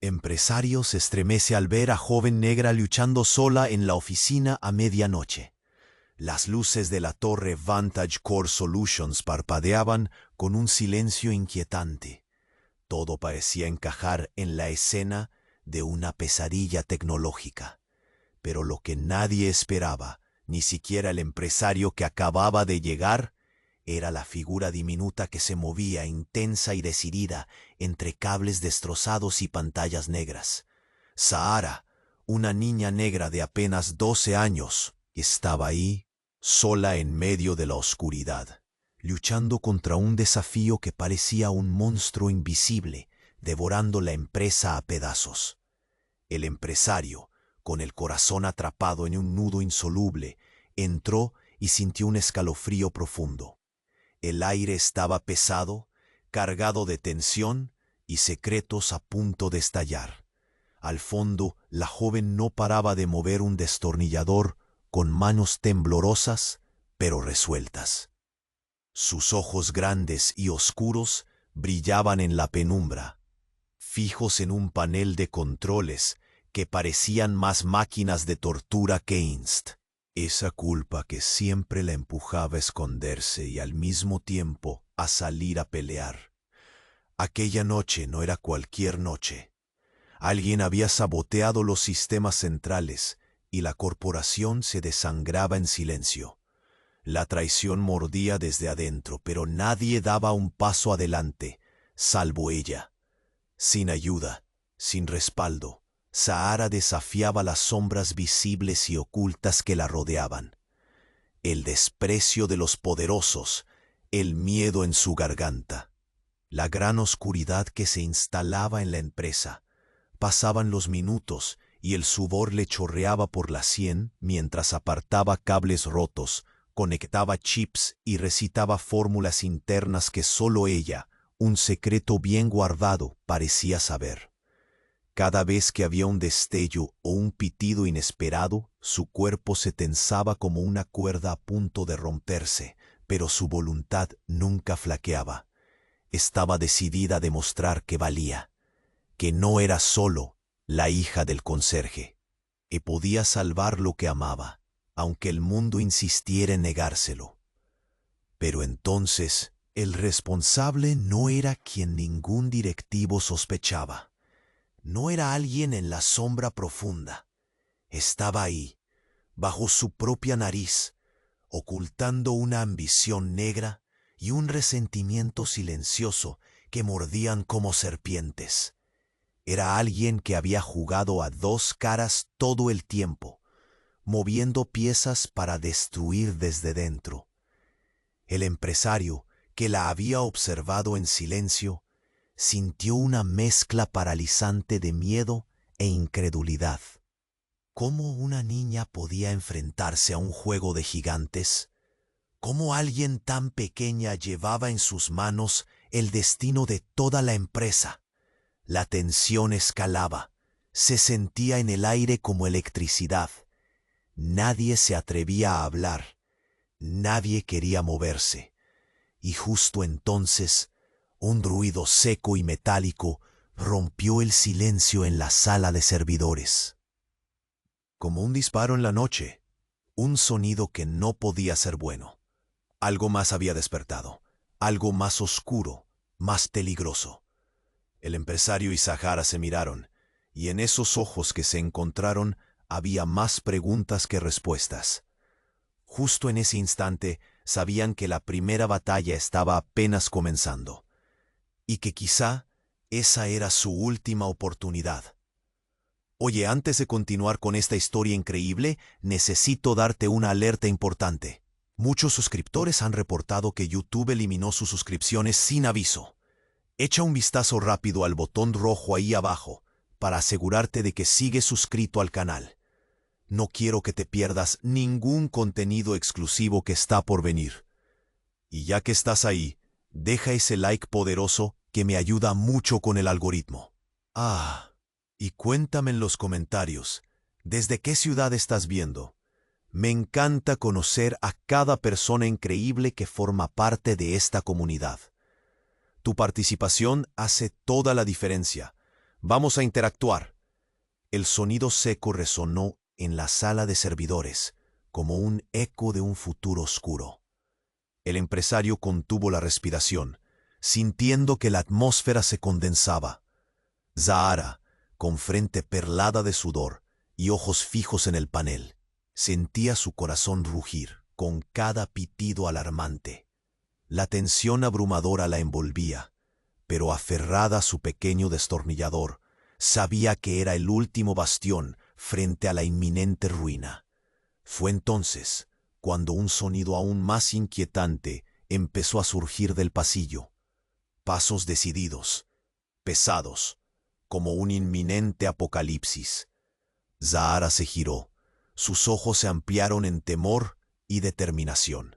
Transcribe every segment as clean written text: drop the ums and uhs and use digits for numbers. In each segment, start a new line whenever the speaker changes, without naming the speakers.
Empresario se estremece al ver a joven negra luchando sola en la oficina a medianoche. Las luces de la torre Vantage Core Solutions parpadeaban con un silencio inquietante. Todo parecía encajar en la escena de una pesadilla tecnológica. Pero lo que nadie esperaba, ni siquiera el empresario que acababa de llegar, era la figura diminuta que se movía intensa y decidida entre cables destrozados y pantallas negras. Sahara, una niña negra de apenas 12 años, estaba ahí, sola en medio de la oscuridad, luchando contra un desafío que parecía un monstruo invisible, devorando la empresa a pedazos. El empresario, con el corazón atrapado en un nudo insoluble, entró y sintió un escalofrío profundo. El aire estaba pesado, cargado de tensión y secretos a punto de estallar. Al fondo, la joven no paraba de mover un destornillador con manos temblorosas, pero resueltas. Sus ojos grandes y oscuros brillaban en la penumbra, fijos en un panel de controles que parecían más máquinas de tortura que Inst. Esa culpa que siempre la empujaba a esconderse y al mismo tiempo a salir a pelear. Aquella noche no era cualquier noche. Alguien había saboteado los sistemas centrales y la corporación se desangraba en silencio. La traición mordía desde adentro, pero nadie daba un paso adelante, salvo ella. Sin ayuda, sin respaldo, Sahara desafiaba las sombras visibles y ocultas que la rodeaban. El desprecio de los poderosos, el miedo en su garganta, la gran oscuridad que se instalaba en la empresa. Pasaban los minutos y el sudor le chorreaba por la sien mientras apartaba cables rotos, conectaba chips y recitaba fórmulas internas que solo ella, un secreto bien guardado, parecía saber. Cada vez que había un destello o un pitido inesperado, su cuerpo se tensaba como una cuerda a punto de romperse, pero su voluntad nunca flaqueaba. Estaba decidida a demostrar que valía, que no era solo la hija del conserje, y podía salvar lo que amaba, aunque el mundo insistiera en negárselo. Pero entonces, el responsable no era quien ningún directivo sospechaba. No era alguien en la sombra profunda. Estaba ahí, bajo su propia nariz, ocultando una ambición negra y un resentimiento silencioso que mordían como serpientes. Era alguien que había jugado a dos caras todo el tiempo, moviendo piezas para destruir desde dentro. El empresario, que la había observado en silencio, sintió una mezcla paralizante de miedo e incredulidad. ¿Cómo una niña podía enfrentarse a un juego de gigantes? ¿Cómo alguien tan pequeña llevaba en sus manos el destino de toda la empresa? La tensión escalaba, se sentía en el aire como electricidad. Nadie se atrevía a hablar, nadie quería moverse. Y justo entonces, un ruido seco y metálico rompió el silencio en la sala de servidores. Como un disparo en la noche, un sonido que no podía ser bueno. Algo más había despertado, algo más oscuro, más peligroso. El empresario y Sahara se miraron, y en esos ojos que se encontraron había más preguntas que respuestas. Justo en ese instante sabían que la primera batalla estaba apenas comenzando, y que quizá esa era su última oportunidad. Oye, antes de continuar con esta historia increíble, necesito darte una alerta importante. Muchos suscriptores han reportado que YouTube eliminó sus suscripciones sin aviso. Echa un vistazo rápido al botón rojo ahí abajo para asegurarte de que sigues suscrito al canal. No quiero que te pierdas ningún contenido exclusivo que está por venir. Y ya que estás ahí, deja ese like poderoso que me ayuda mucho con el algoritmo. Y cuéntame en los comentarios, ¿desde qué ciudad estás viendo? Me encanta conocer a cada persona increíble que forma parte de esta comunidad. Tu participación hace toda la diferencia. Vamos a interactuar. El sonido seco resonó en la sala de servidores, como un eco de un futuro oscuro. El empresario contuvo la respiración, sintiendo que la atmósfera se condensaba. Zahara, con frente perlada de sudor y ojos fijos en el panel, sentía su corazón rugir con cada pitido alarmante. La tensión abrumadora la envolvía, pero aferrada a su pequeño destornillador, sabía que era el último bastión frente a la inminente ruina. Fue entonces cuando un sonido aún más inquietante empezó a surgir del pasillo. Pasos decididos, pesados, como un inminente apocalipsis. Zahara se giró, sus ojos se ampliaron en temor y determinación.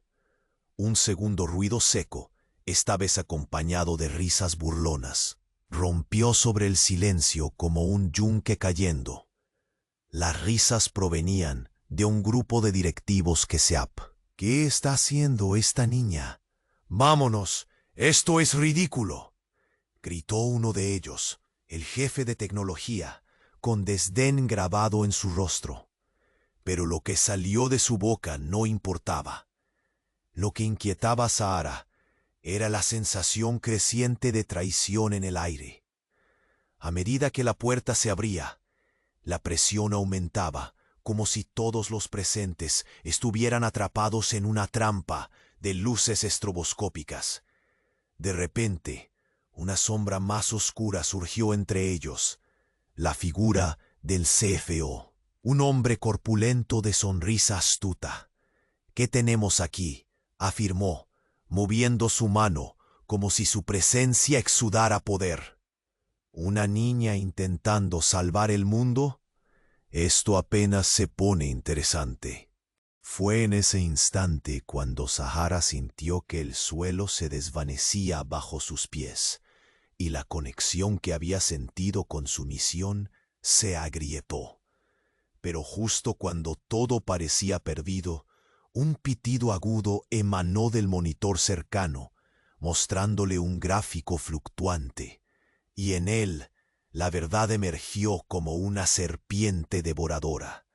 Un segundo ruido seco, esta vez acompañado de risas burlonas, rompió sobre el silencio como un yunque cayendo. Las risas provenían de un grupo de directivos KESEAP. ¿Qué está haciendo esta niña? ¡Vámonos! ¡Esto es ridículo!, gritó uno de ellos, el jefe de tecnología, con desdén grabado en su rostro. Pero lo que salió de su boca no importaba. Lo que inquietaba a Zahara era la sensación creciente de traición en el aire. A medida que la puerta se abría, la presión aumentaba, como si todos los presentes estuvieran atrapados en una trampa de luces estroboscópicas. De repente, una sombra más oscura surgió entre ellos, la figura del CFO, un hombre corpulento de sonrisa astuta. «¿Qué tenemos aquí?», afirmó, moviendo su mano como si su presencia exudara poder. ¿Una niña intentando salvar el mundo? Esto apenas se pone interesante. Fue en ese instante cuando Zahara sintió que el suelo se desvanecía bajo sus pies y la conexión que había sentido con su misión se agrietó. Pero justo cuando todo parecía perdido, un pitido agudo emanó del monitor cercano, mostrándole un gráfico fluctuante, y en él la verdad emergió como una serpiente devoradora.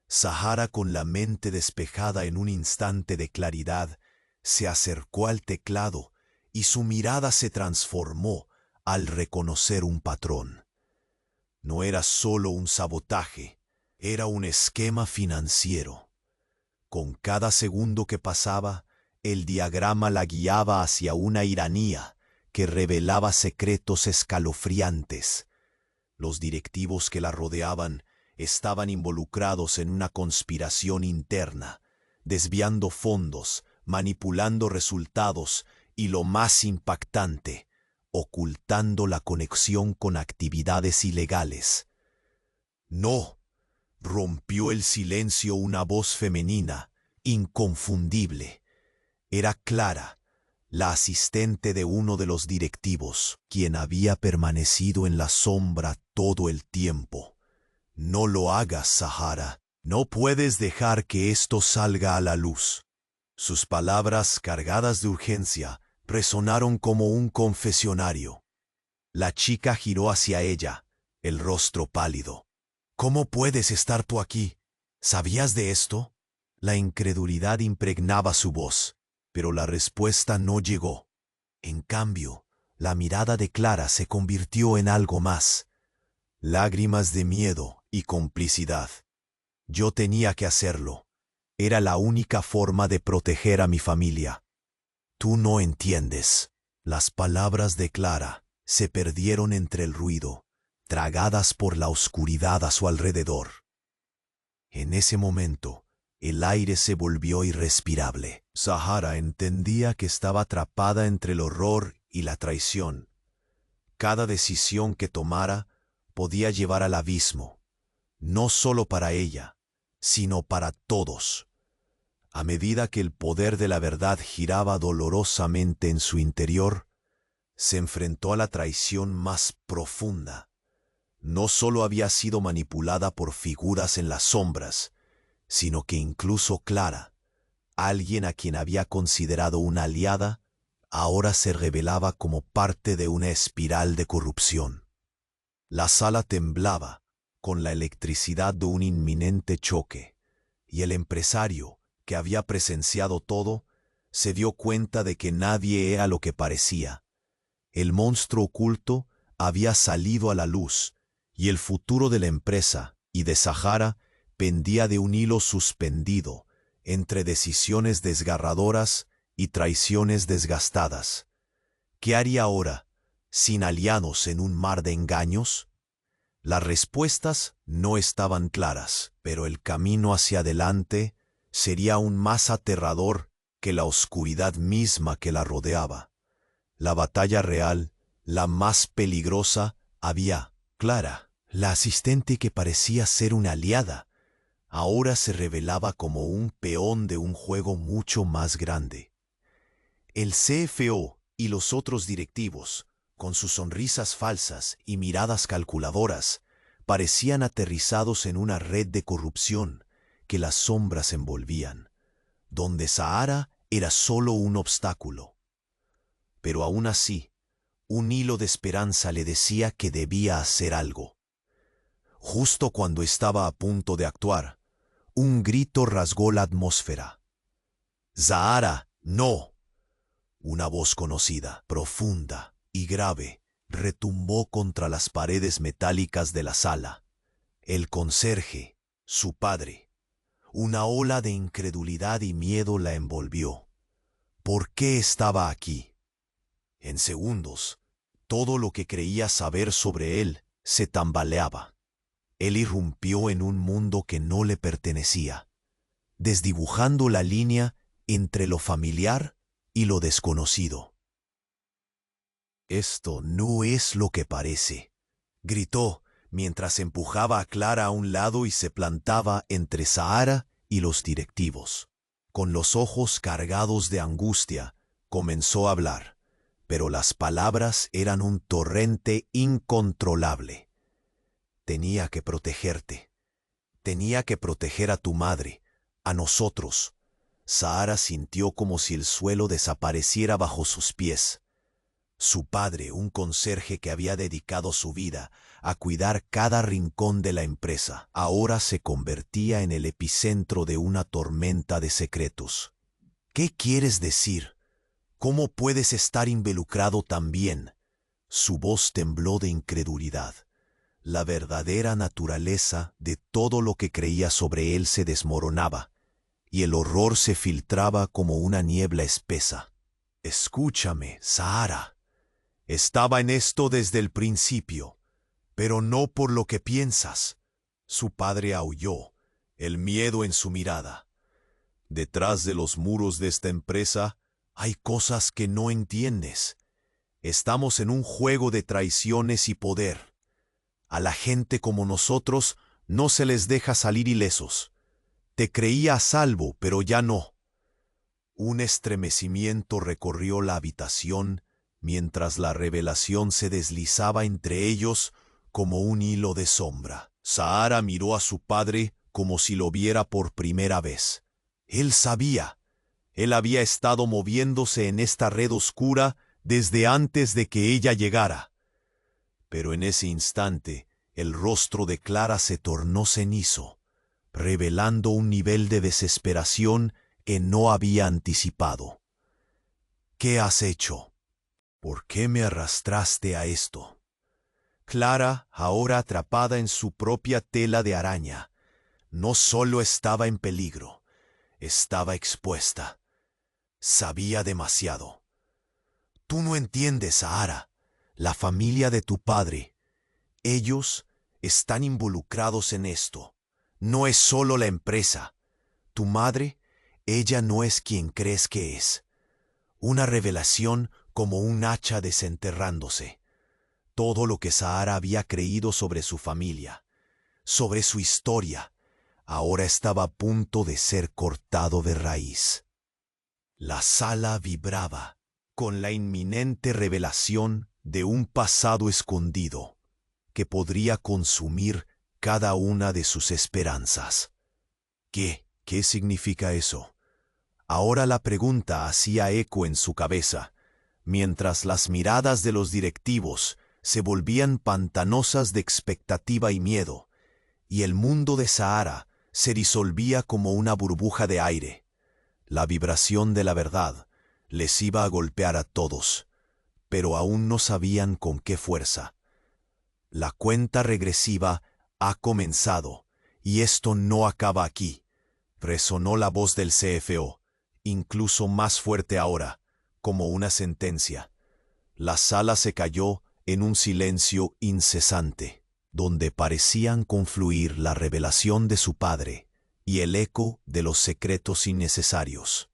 Zahara, con la mente despejada en un instante de claridad, se acercó al teclado y su mirada se transformó al reconocer un patrón. No era solo un sabotaje, era un esquema financiero. Con cada segundo que pasaba, el diagrama la guiaba hacia una tiranía que revelaba secretos escalofriantes. Los directivos que la rodeaban estaban involucrados en una conspiración interna, desviando fondos, manipulando resultados y, lo más impactante, ocultando la conexión con actividades ilegales. «No», rompió el silencio una voz femenina, inconfundible. Era Clara, la asistente de uno de los directivos, quien había permanecido en la sombra todo el tiempo. «No lo hagas, Zahara. No puedes dejar que esto salga a la luz». Sus palabras, cargadas de urgencia, resonaron como un confesionario. La chica giró hacia ella, el rostro pálido. «¿Cómo puedes estar tú aquí? ¿Sabías de esto?». La incredulidad impregnaba su voz, pero la respuesta no llegó. En cambio, la mirada de Clara se convirtió en algo más. Lágrimas de miedo y complicidad. «Yo tenía que hacerlo. Era la única forma de proteger a mi familia». «Tú no entiendes». Las palabras de Clara se perdieron entre el ruido, tragadas por la oscuridad a su alrededor. En ese momento, el aire se volvió irrespirable. Zahara entendía que estaba atrapada entre el horror y la traición. Cada decisión que tomara podía llevar al abismo, no solo para ella, sino para todos. A medida que el poder de la verdad giraba dolorosamente en su interior, se enfrentó a la traición más profunda. No solo había sido manipulada por figuras en las sombras, sino que incluso Clara, alguien a quien había considerado una aliada, ahora se revelaba como parte de una espiral de corrupción. La sala temblaba con la electricidad de un inminente choque, y el empresario, que había presenciado todo, se dio cuenta de que nadie era lo que parecía. El monstruo oculto había salido a la luz, y el futuro de la empresa y de Sahara pendía de un hilo suspendido entre decisiones desgarradoras y traiciones desgastadas. ¿Qué haría ahora, sin aliados en un mar de engaños? Las respuestas no estaban claras, pero el camino hacia adelante sería aún más aterrador que la oscuridad misma que la rodeaba. La batalla real, la más peligrosa, había. Clara, la asistente que parecía ser una aliada, ahora se revelaba como un peón de un juego mucho más grande. El CFO y los otros directivos, con sus sonrisas falsas y miradas calculadoras, parecían aterrizados en una red de corrupción que las sombras envolvían, donde Sahara era solo un obstáculo. Pero aún así, un hilo de esperanza le decía que debía hacer algo. Justo cuando estaba a punto de actuar, un grito rasgó la atmósfera. «¡Sahara, no!». Una voz conocida, profunda y grave, retumbó contra las paredes metálicas de la sala. El conserje, su padre. Una ola de incredulidad y miedo la envolvió. ¿Por qué estaba aquí? En segundos, todo lo que creía saber sobre él se tambaleaba. Él irrumpió en un mundo que no le pertenecía, desdibujando la línea entre lo familiar y lo desconocido. «Esto no es lo que parece», gritó mientras empujaba a Clara a un lado y se plantaba entre Sahara y los directivos. Con los ojos cargados de angustia, comenzó a hablar, pero las palabras eran un torrente incontrolable. «Tenía que protegerte. Tenía que proteger a tu madre, a nosotros». Sahara sintió como si el suelo desapareciera bajo sus pies. Su padre, un conserje que había dedicado su vida a cuidar cada rincón de la empresa, ahora se convertía en el epicentro de una tormenta de secretos. «¿Qué quieres decir? ¿Cómo puedes estar involucrado también?». Su voz tembló de incredulidad. La verdadera naturaleza de todo lo que creía sobre él se desmoronaba, y el horror se filtraba como una niebla espesa. «Escúchame, Sahara. Estaba en esto desde el principio, pero no por lo que piensas». Su padre aulló, el miedo en su mirada. «Detrás de los muros de esta empresa hay cosas que no entiendes. Estamos en un juego de traiciones y poder. A la gente como nosotros no se les deja salir ilesos. Te creía a salvo, pero ya no». Un estremecimiento recorrió la habitación mientras la revelación se deslizaba entre ellos como un hilo de sombra. Sahara miró a su padre como si lo viera por primera vez. Él sabía. Él había estado moviéndose en esta red oscura desde antes de que ella llegara. Pero en ese instante, el rostro de Clara se tornó cenizo, revelando un nivel de desesperación que no había anticipado. «¿Qué has hecho? ¿Por qué me arrastraste a esto?». Clara, ahora atrapada en su propia tela de araña, no solo estaba en peligro, estaba expuesta. Sabía demasiado. «Tú no entiendes, Sahara. La familia de tu padre. Ellos están involucrados en esto. No es solo la empresa. Tu madre, ella no es quien crees que es». Una revelación como un hacha desenterrándose. Todo lo que Sahara había creído sobre su familia, sobre su historia, ahora estaba a punto de ser cortado de raíz. La sala vibraba con la inminente revelación de un pasado escondido que podría consumir cada una de sus esperanzas. ¿Qué significa eso? Ahora la pregunta hacía eco en su cabeza, mientras las miradas de los directivos se volvían pantanosas de expectativa y miedo, y el mundo de Sahara se disolvía como una burbuja de aire. La vibración de la verdad les iba a golpear a todos, pero aún no sabían con qué fuerza. La cuenta regresiva ha comenzado, y esto no acaba aquí. Resonó la voz del CFO, incluso más fuerte ahora, como una sentencia. La sala se cayó en un silencio incesante, donde parecían confluir la revelación de su padre y el eco de los secretos innecesarios.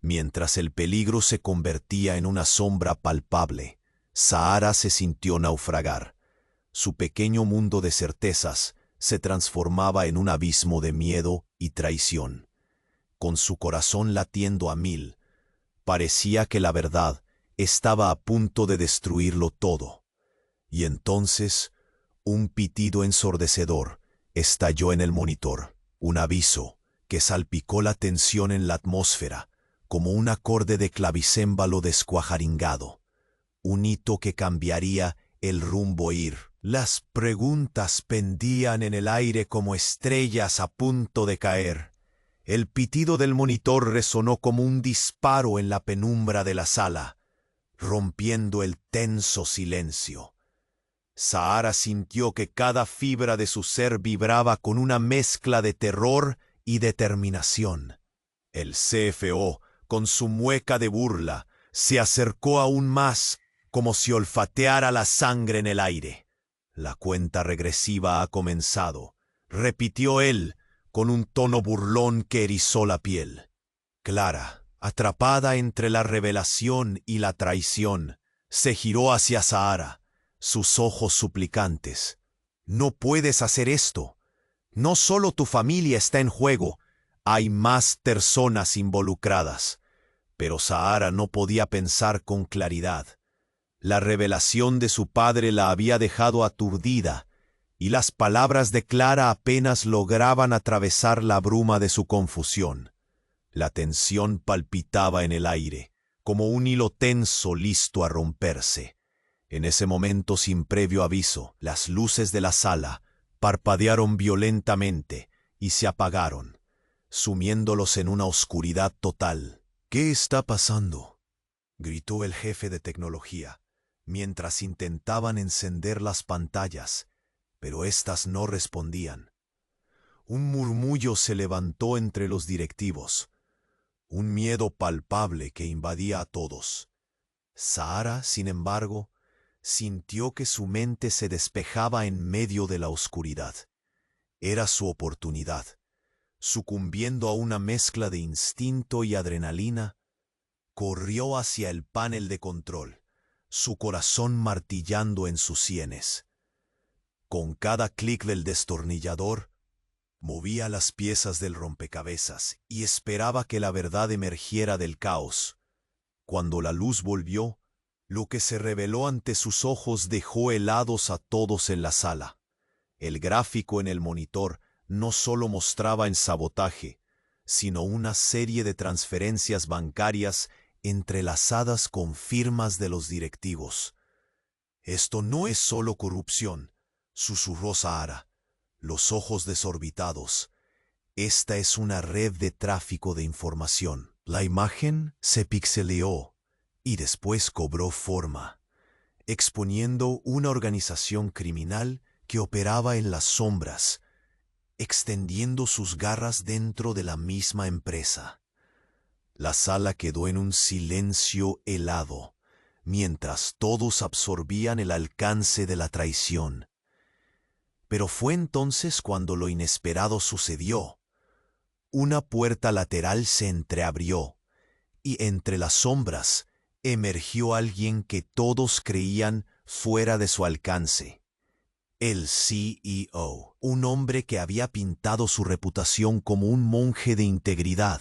Mientras el peligro se convertía en una sombra palpable, Sahara se sintió naufragar. Su pequeño mundo de certezas se transformaba en un abismo de miedo y traición. Con su corazón latiendo a mil, parecía que la verdad estaba a punto de destruirlo todo. Y entonces, un pitido ensordecedor estalló en el monitor, un aviso que salpicó la tensión en la atmósfera, como un acorde de clavicémbalo descuajaringado, un hito que cambiaría el rumbo ir. Las preguntas pendían en el aire como estrellas a punto de caer. El pitido del monitor resonó como un disparo en la penumbra de la sala, rompiendo el tenso silencio. Sahara sintió que cada fibra de su ser vibraba con una mezcla de terror y determinación. El CFO, con su mueca de burla, se acercó aún más, como si olfateara la sangre en el aire. La cuenta regresiva ha comenzado, repitió él, con un tono burlón que erizó la piel. Clara, atrapada entre la revelación y la traición, se giró hacia Sahara, sus ojos suplicantes. No puedes hacer esto. No solo tu familia está en juego, hay más personas involucradas. Pero Sahara no podía pensar con claridad. La revelación de su padre la había dejado aturdida, y las palabras de Clara apenas lograban atravesar la bruma de su confusión. La tensión palpitaba en el aire, como un hilo tenso listo a romperse. En ese momento, sin previo aviso, las luces de la sala parpadearon violentamente y se apagaron, sumiéndolos en una oscuridad total. «¿Qué está pasando?», gritó el jefe de tecnología, mientras intentaban encender las pantallas, pero éstas no respondían. Un murmullo se levantó entre los directivos, un miedo palpable que invadía a todos. Sahara, sin embargo, sintió que su mente se despejaba en medio de la oscuridad. Era su oportunidad. Sucumbiendo a una mezcla de instinto y adrenalina, corrió hacia el panel de control, su corazón martillando en sus sienes. Con cada clic del destornillador, movía las piezas del rompecabezas y esperaba que la verdad emergiera del caos. Cuando la luz volvió, lo que se reveló ante sus ojos dejó helados a todos en la sala. El gráfico en el monitor no solo mostraba el sabotaje, sino una serie de transferencias bancarias entrelazadas con firmas de los directivos. «Esto no es solo corrupción», susurró Sahara, los ojos desorbitados. «Esta es una red de tráfico de información». La imagen se pixeleó y después cobró forma, exponiendo una organización criminal que operaba en las sombras, extendiendo sus garras dentro de la misma empresa. La sala quedó en un silencio helado, mientras todos absorbían el alcance de la traición. Pero fue entonces cuando lo inesperado sucedió. Una puerta lateral se entreabrió, y entre las sombras emergió alguien que todos creían fuera de su alcance. El CEO, un hombre que había pintado su reputación como un monje de integridad.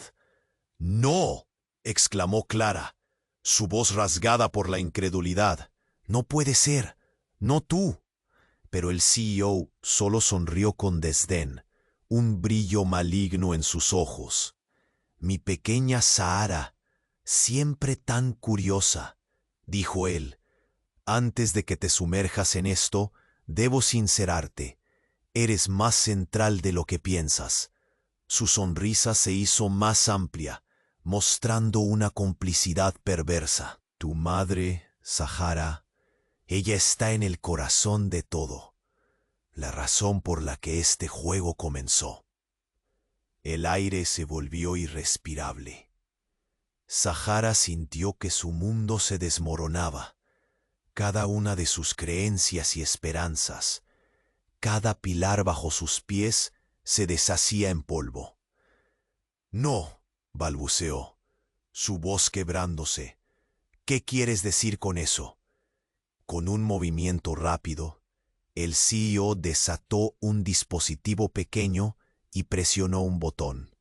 «¡No!», exclamó Clara, su voz rasgada por la incredulidad. «No puede ser, no tú». Pero el CEO solo sonrió con desdén, un brillo maligno en sus ojos. «Mi pequeña Sahara, siempre tan curiosa», dijo él, Antes de que te sumerjas en esto, debo sincerarte. Eres más central de lo que piensas. Su sonrisa se hizo más amplia, mostrando una complicidad perversa. Tu madre, Sahara, ella está en el corazón de todo. La razón por la que este juego comenzó. El aire se volvió irrespirable. Sahara sintió que su mundo se desmoronaba. Cada una de sus creencias y esperanzas, cada pilar bajo sus pies se deshacía en polvo. «No», balbuceó, su voz quebrándose. «¿Qué quieres decir con eso?» Con un movimiento rápido, el CEO desató un dispositivo pequeño y presionó un botón.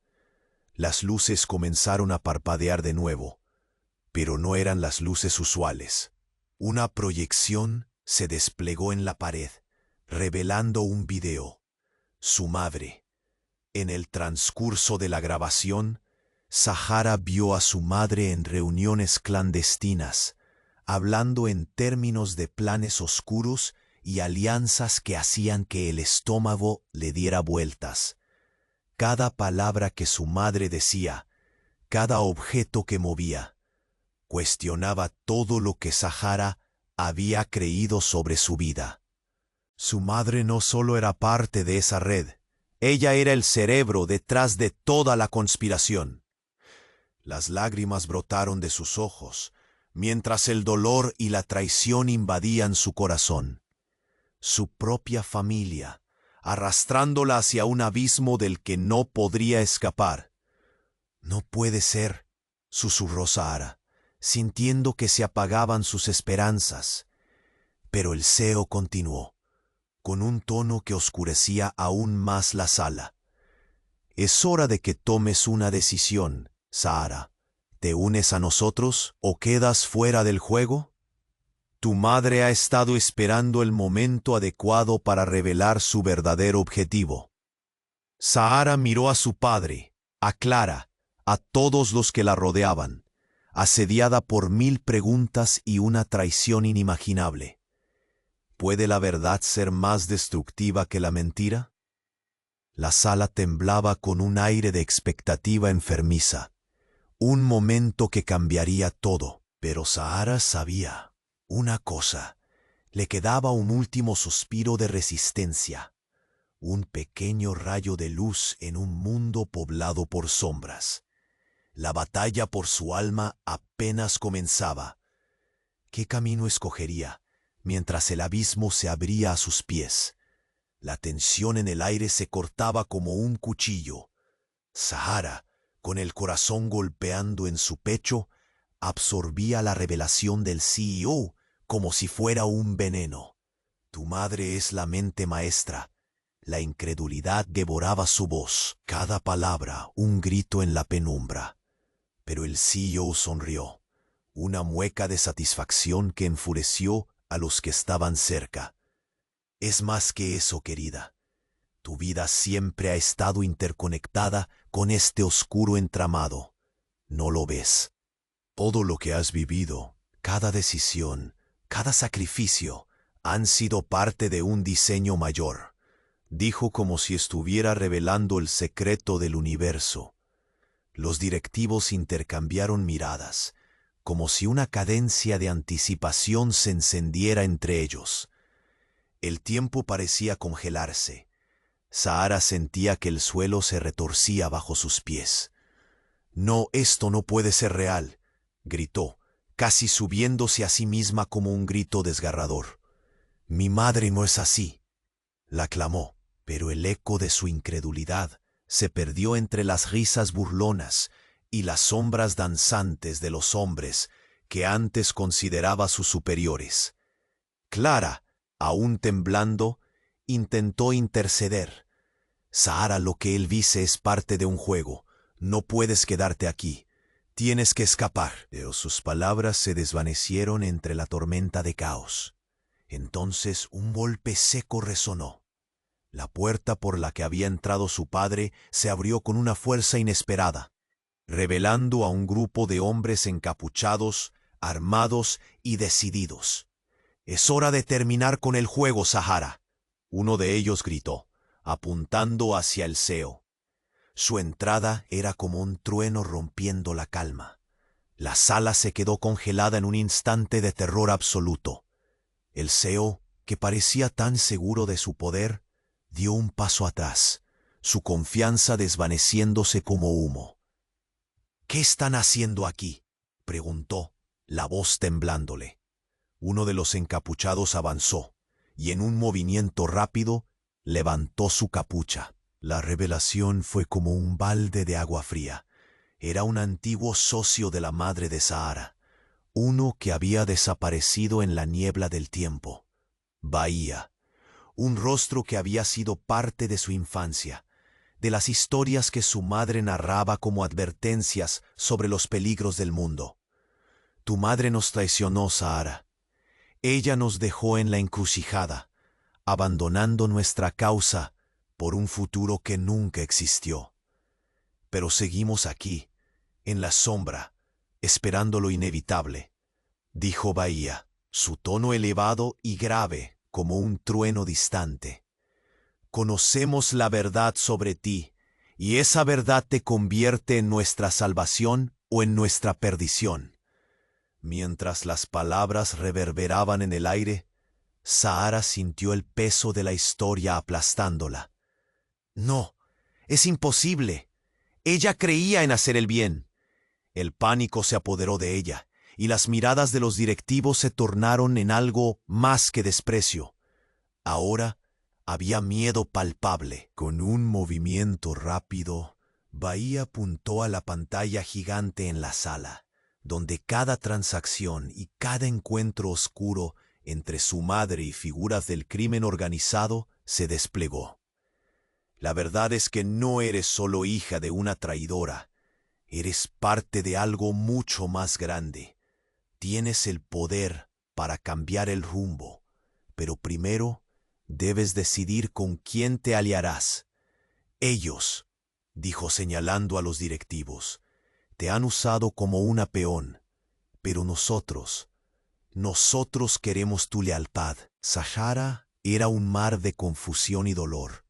Las luces comenzaron a parpadear de nuevo, pero no eran las luces usuales. Una proyección se desplegó en la pared, revelando un video. Su madre. En el transcurso de la grabación, Sahara vio a su madre en reuniones clandestinas, hablando en términos de planes oscuros y alianzas que hacían que el estómago le diera vueltas. Cada palabra que su madre decía, cada objeto que movía, cuestionaba todo lo que Sahara había creído sobre su vida. Su madre no solo era parte de esa red, ella era el cerebro detrás de toda la conspiración. Las lágrimas brotaron de sus ojos, mientras el dolor y la traición invadían su corazón. Su propia familia, arrastrándola hacia un abismo del que no podría escapar. «No puede ser», susurró Sahara, sintiendo que se apagaban sus esperanzas. Pero el CEO continuó, con un tono que oscurecía aún más la sala. «Es hora de que tomes una decisión, Sahara. ¿Te unes a nosotros o quedas fuera del juego? Tu madre ha estado esperando el momento adecuado para revelar su verdadero objetivo». Sahara miró a su padre, a Clara, a todos los que la rodeaban, asediada por 1000 preguntas y una traición inimaginable. ¿Puede la verdad ser más destructiva que la mentira? La sala temblaba con un aire de expectativa enfermiza. Un momento que cambiaría todo. Pero Sahara sabía una cosa. Le quedaba un último suspiro de resistencia. Un pequeño rayo de luz en un mundo poblado por sombras. La batalla por su alma apenas comenzaba. ¿Qué camino escogería mientras el abismo se abría a sus pies? La tensión en el aire se cortaba como un cuchillo. Sahara, con el corazón golpeando en su pecho, absorbía la revelación del CEO como si fuera un veneno. Tu madre es la mente maestra. La incredulidad devoraba su voz, cada palabra un grito en la penumbra. Pero el CEO sonrió, una mueca de satisfacción que enfureció a los que estaban cerca. «Es más que eso, querida. Tu vida siempre ha estado interconectada con este oscuro entramado. ¿No lo ves? Todo lo que has vivido, cada decisión, cada sacrificio, han sido parte de un diseño mayor», dijo como si estuviera revelando el secreto del universo. Los directivos intercambiaron miradas, como si una cadencia de anticipación se encendiera entre ellos. El tiempo parecía congelarse. Sahara sentía que el suelo se retorcía bajo sus pies. «No, esto no puede ser real», gritó, casi subiéndose a sí misma como un grito desgarrador. «Mi madre no es así», la clamó, pero el eco de su incredulidad se perdió entre las risas burlonas y las sombras danzantes de los hombres que antes consideraba sus superiores. Clara, aún temblando, intentó interceder. «Sahara, lo que él dice es parte de un juego. No puedes quedarte aquí. Tienes que escapar». Pero sus palabras se desvanecieron entre la tormenta de caos. Entonces un golpe seco resonó. La puerta por la que había entrado su padre se abrió con una fuerza inesperada, revelando a un grupo de hombres encapuchados, armados y decididos. «Es hora de terminar con el juego, Sahara», uno de ellos gritó, apuntando hacia el Seo. Su entrada era como un trueno rompiendo la calma. La sala se quedó congelada en un instante de terror absoluto. El Seo, que parecía tan seguro de su poder, dio un paso atrás, su confianza desvaneciéndose como humo. «¿Qué están haciendo aquí?», preguntó, la voz temblándole. Uno de los encapuchados avanzó, y en un movimiento rápido levantó su capucha. La revelación fue como un balde de agua fría. Era un antiguo socio de la madre de Sahara, uno que había desaparecido en la niebla del tiempo. Bahía, un rostro que había sido parte de su infancia, de las historias que su madre narraba como advertencias sobre los peligros del mundo. «Tu madre nos traicionó, Sahara. Ella nos dejó en la encrucijada, abandonando nuestra causa por un futuro que nunca existió. Pero seguimos aquí, en la sombra, esperando lo inevitable», dijo Bahía, su tono elevado y grave como un trueno distante. «Conocemos la verdad sobre ti, y esa verdad te convierte en nuestra salvación o en nuestra perdición». Mientras las palabras reverberaban en el aire, Sahara sintió el peso de la historia aplastándola. «No, es imposible. Ella creía en hacer el bien». El pánico se apoderó de ella, y las miradas de los directivos se tornaron en algo más que desprecio. Ahora había miedo palpable. Con un movimiento rápido, Bahía apuntó a la pantalla gigante en la sala, donde cada transacción y cada encuentro oscuro entre su madre y figuras del crimen organizado se desplegó. «La verdad es que no eres solo hija de una traidora. Eres parte de algo mucho más grande. Tienes el poder para cambiar el rumbo, pero primero debes decidir con quién te aliarás. Ellos», dijo señalando a los directivos, «te han usado como una peón, pero nosotros queremos tu lealtad». Sahara era un mar de confusión y dolor.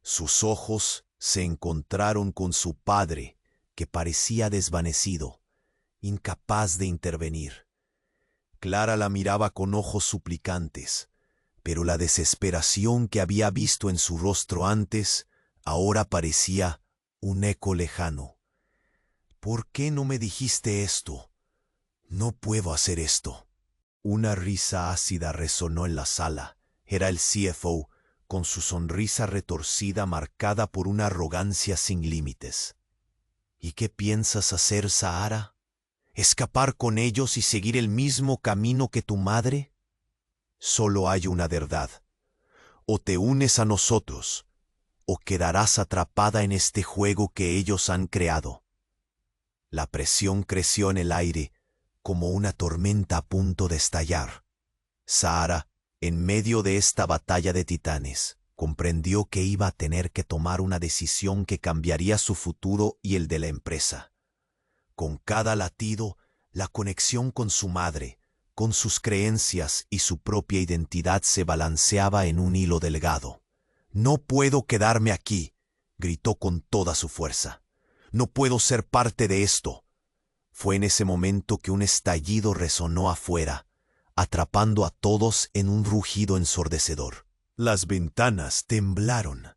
Sus ojos se encontraron con su padre, que parecía desvanecido, incapaz de intervenir. Clara la miraba con ojos suplicantes, pero la desesperación que había visto en su rostro antes ahora parecía un eco lejano. «¿Por qué no me dijiste esto? No puedo hacer esto». Una risa ácida resonó en la sala. Era el CFO, con su sonrisa retorcida marcada por una arrogancia sin límites. «¿Y qué piensas hacer, Sahara? ¿Escapar con ellos y seguir el mismo camino que tu madre? Solo hay una verdad. O te unes a nosotros, o quedarás atrapada en este juego que ellos han creado». La presión creció en el aire como una tormenta a punto de estallar. Sahara, en medio de esta batalla de titanes, comprendió que iba a tener que tomar una decisión que cambiaría su futuro y el de la empresa. Con cada latido, la conexión con su madre, con sus creencias y su propia identidad se balanceaba en un hilo delgado. «No puedo quedarme aquí», gritó con toda su fuerza. «No puedo ser parte de esto». Fue en ese momento que un estallido resonó afuera, atrapando a todos en un rugido ensordecedor. Las ventanas temblaron,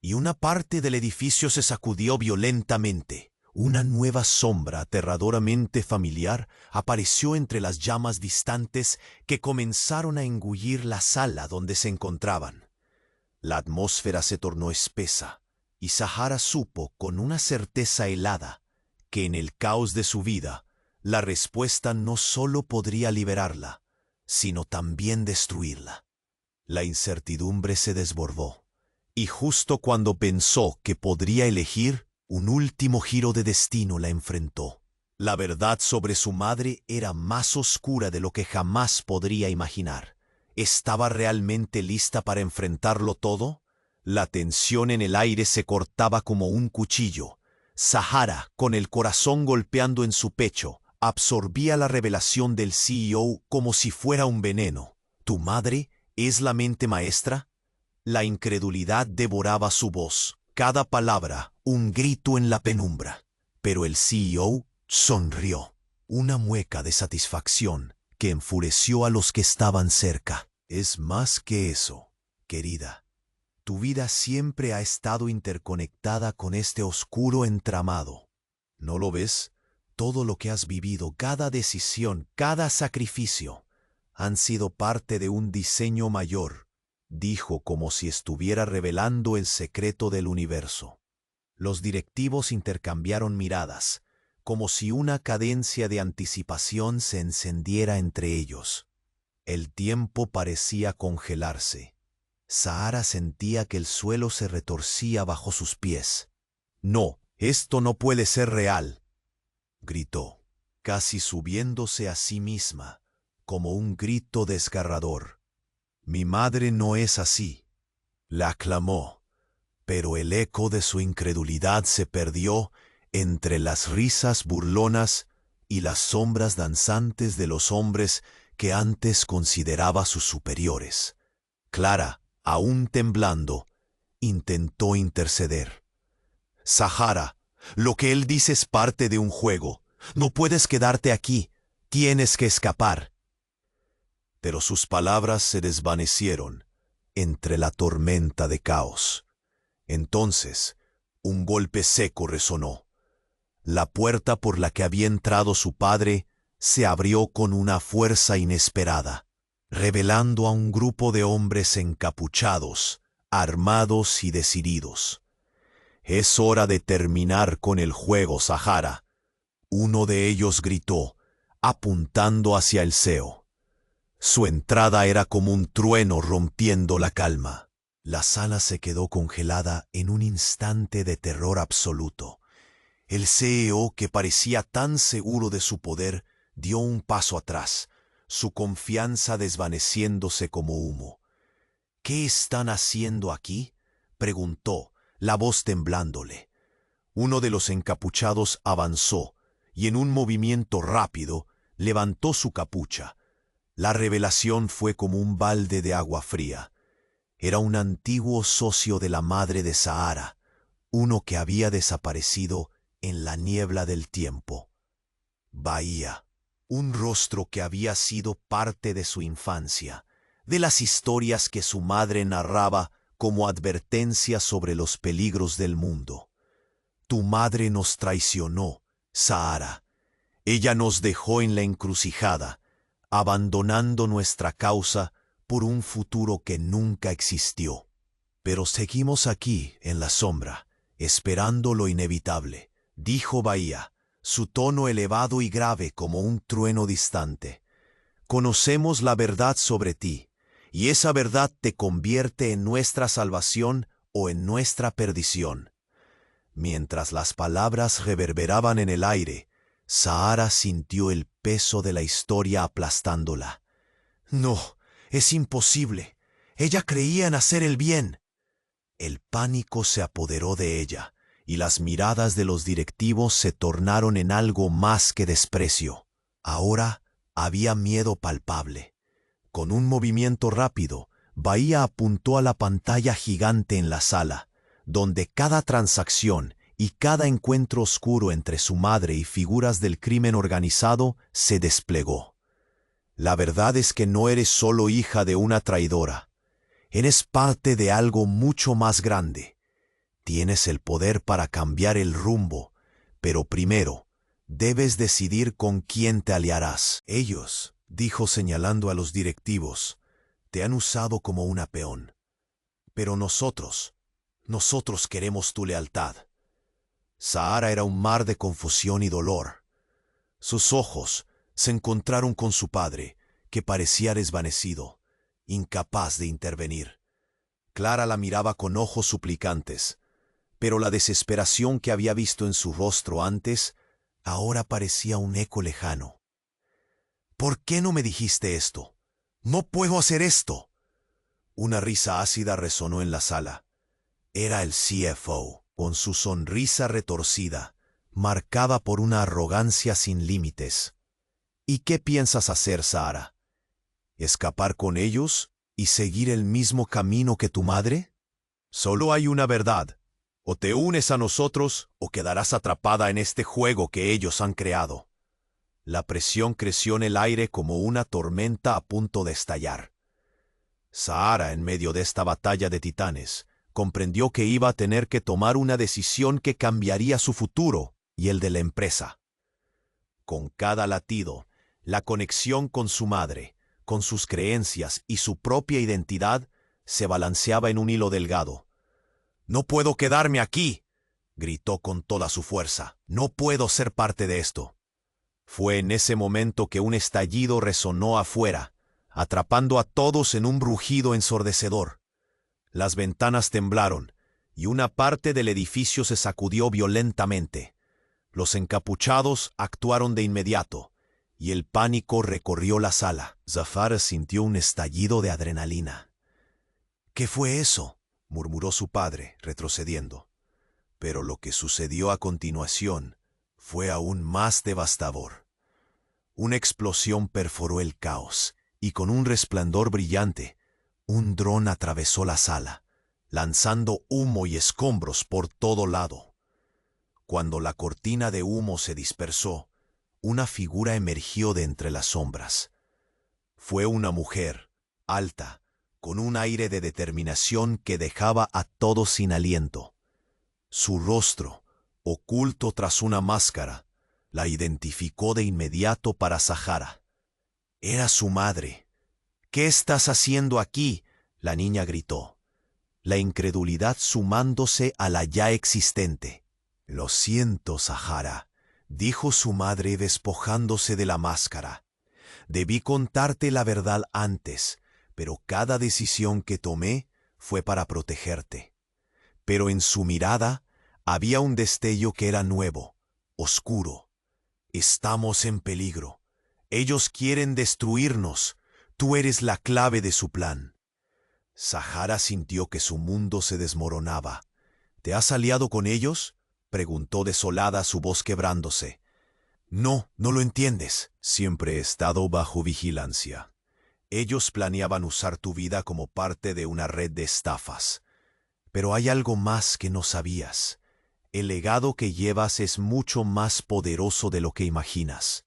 y una parte del edificio se sacudió violentamente. Una nueva sombra aterradoramente familiar apareció entre las llamas distantes que comenzaron a engullir la sala donde se encontraban. La atmósfera se tornó espesa, y Sahara supo con una certeza helada que en el caos de su vida, la respuesta no solo podría liberarla, sino también destruirla. La incertidumbre se desbordó, y justo cuando pensó que podría elegir, un último giro de destino la enfrentó. La verdad sobre su madre era más oscura de lo que jamás podría imaginar. ¿Estaba realmente lista para enfrentarlo todo? La tensión en el aire se cortaba como un cuchillo. Sahara, con el corazón golpeando en su pecho, absorbía la revelación del CEO como si fuera un veneno. ¿Tu madre es la mente maestra? La incredulidad devoraba su voz, cada palabra un grito en la penumbra. Pero el CEO sonrió, una mueca de satisfacción que enfureció a los que estaban cerca. Es más que eso, querida. Tu vida siempre ha estado interconectada con este oscuro entramado. ¿No lo ves? Todo lo que has vivido, cada decisión, cada sacrificio, han sido parte de un diseño mayor, dijo como si estuviera revelando el secreto del universo. Los directivos intercambiaron miradas, como si una cadencia de anticipación se encendiera entre ellos. El tiempo parecía congelarse. Sahara sentía que el suelo se retorcía bajo sus pies. «No, esto no puede ser real», gritó, casi subiéndose a sí misma, como un grito desgarrador. «Mi madre no es así», la clamó, pero el eco de su incredulidad se perdió entre las risas burlonas y las sombras danzantes de los hombres que antes consideraba sus superiores. Clara, aún temblando, intentó interceder. «Sahara, lo que él dice es parte de un juego. No puedes quedarte aquí. Tienes que escapar». Pero sus palabras se desvanecieron entre la tormenta de caos. Entonces, un golpe seco resonó. La puerta por la que había entrado su padre se abrió con una fuerza inesperada, revelando a un grupo de hombres encapuchados, armados y decididos. «Es hora de terminar con el juego, Sahara», uno de ellos gritó, apuntando hacia el CEO. Su entrada era como un trueno rompiendo la calma. La sala se quedó congelada en un instante de terror absoluto. El CEO, que parecía tan seguro de su poder, dio un paso atrás, su confianza desvaneciéndose como humo. «¿Qué están haciendo aquí?», preguntó, la voz temblándole. Uno de los encapuchados avanzó y en un movimiento rápido levantó su capucha. La revelación fue como un balde de agua fría. Era un antiguo socio de la madre de Sahara, uno que había desaparecido en la niebla del tiempo. Bahía, un rostro que había sido parte de su infancia, de las historias que su madre narraba como advertencia sobre los peligros del mundo. «Tu madre nos traicionó, Sahara. Ella nos dejó en la encrucijada, abandonando nuestra causa por un futuro que nunca existió. Pero seguimos aquí, en la sombra, esperando lo inevitable», dijo Bahía, su tono elevado y grave como un trueno distante. «Conocemos la verdad sobre ti, y esa verdad te convierte en nuestra salvación o en nuestra perdición». Mientras las palabras reverberaban en el aire, Sahara sintió el peso de la historia aplastándola. «No, es imposible. Ella creía en hacer el bien». El pánico se apoderó de ella, y las miradas de los directivos se tornaron en algo más que desprecio. Ahora había miedo palpable. Con un movimiento rápido, Bahía apuntó a la pantalla gigante en la sala, donde cada transacción y cada encuentro oscuro entre su madre y figuras del crimen organizado se desplegó. «La verdad es que no eres solo hija de una traidora. Eres parte de algo mucho más grande. Tienes el poder para cambiar el rumbo, pero primero debes decidir con quién te aliarás». «Ellos», dijo señalando a los directivos, «te han usado como una peón. Pero nosotros queremos tu lealtad». Sahara era un mar de confusión y dolor. Sus ojos se encontraron con su padre, que parecía desvanecido, incapaz de intervenir. Clara la miraba con ojos suplicantes, pero la desesperación que había visto en su rostro antes ahora parecía un eco lejano. «¿Por qué no me dijiste esto? No puedo hacer esto». Una risa ácida resonó en la sala. Era el CFO, con su sonrisa retorcida, marcada por una arrogancia sin límites. «¿Y qué piensas hacer, Sahara?» ¿Escapar con ellos y seguir el mismo camino que tu madre? Solo hay una verdad. O te unes a nosotros o quedarás atrapada en este juego que ellos han creado. La presión creció en el aire como una tormenta a punto de estallar. Sahara, en medio de esta batalla de titanes, comprendió que iba a tener que tomar una decisión que cambiaría su futuro y el de la empresa. Con cada latido, la conexión con su madre, con sus creencias y su propia identidad, se balanceaba en un hilo delgado. «No puedo quedarme aquí», gritó con toda su fuerza. «No puedo ser parte de esto». Fue en ese momento que un estallido resonó afuera, atrapando a todos en un rugido ensordecedor. Las ventanas temblaron, y una parte del edificio se sacudió violentamente. Los encapuchados actuaron de inmediato, y el pánico recorrió la sala. Zafar sintió un estallido de adrenalina. «¿Qué fue eso?», murmuró su padre, retrocediendo. Pero lo que sucedió a continuación fue aún más devastador. Una explosión perforó el caos, y con un resplandor brillante, un dron atravesó la sala, lanzando humo y escombros por todo lado. Cuando la cortina de humo se dispersó, una figura emergió de entre las sombras. Fue una mujer, alta, con un aire de determinación que dejaba a todos sin aliento. Su rostro, oculto tras una máscara, la identificó de inmediato para Sahara. Era su madre. «¿Qué estás haciendo aquí?», la niña gritó, la incredulidad sumándose a la ya existente. «Lo siento, Sahara», dijo su madre despojándose de la máscara. «Debí contarte la verdad antes, pero cada decisión que tomé fue para protegerte». Pero en su mirada había un destello que era nuevo, oscuro. «Estamos en peligro. Ellos quieren destruirnos. Tú eres la clave de su plan». Sahara sintió que su mundo se desmoronaba. «¿Te has aliado con ellos?», preguntó desolada, su voz quebrándose. «No, no lo entiendes. Siempre he estado bajo vigilancia. Ellos planeaban usar tu vida como parte de una red de estafas. Pero hay algo más que no sabías. El legado que llevas es mucho más poderoso de lo que imaginas.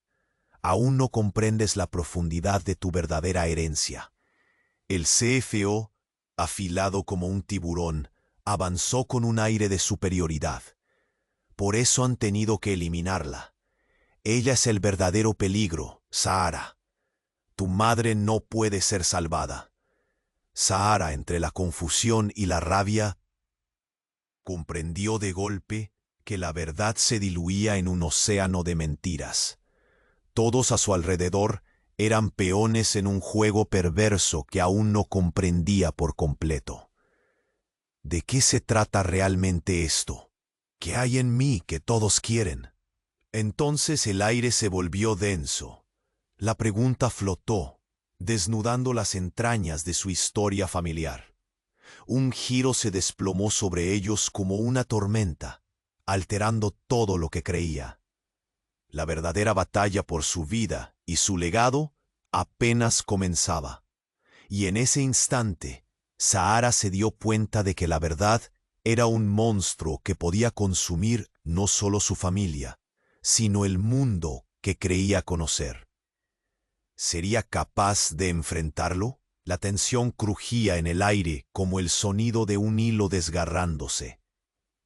Aún no comprendes la profundidad de tu verdadera herencia». El CFO, afilado como un tiburón, avanzó con un aire de superioridad. «Por eso han tenido que eliminarla. Ella es el verdadero peligro, Sahara. Tu madre no puede ser salvada». Sahara, entre la confusión y la rabia, comprendió de golpe que la verdad se diluía en un océano de mentiras. Todos a su alrededor eran peones en un juego perverso que aún no comprendía por completo. ¿De qué se trata realmente esto? ¿Qué hay en mí que todos quieren? Entonces el aire se volvió denso. La pregunta flotó, desnudando las entrañas de su historia familiar. Un giro se desplomó sobre ellos como una tormenta, alterando todo lo que creía. La verdadera batalla por su vida y su legado apenas comenzaba. Y en ese instante, Sahara se dio cuenta de que la verdad era un monstruo que podía consumir no solo su familia, sino el mundo que creía conocer. ¿Sería capaz de enfrentarlo? La tensión crujía en el aire como el sonido de un hilo desgarrándose.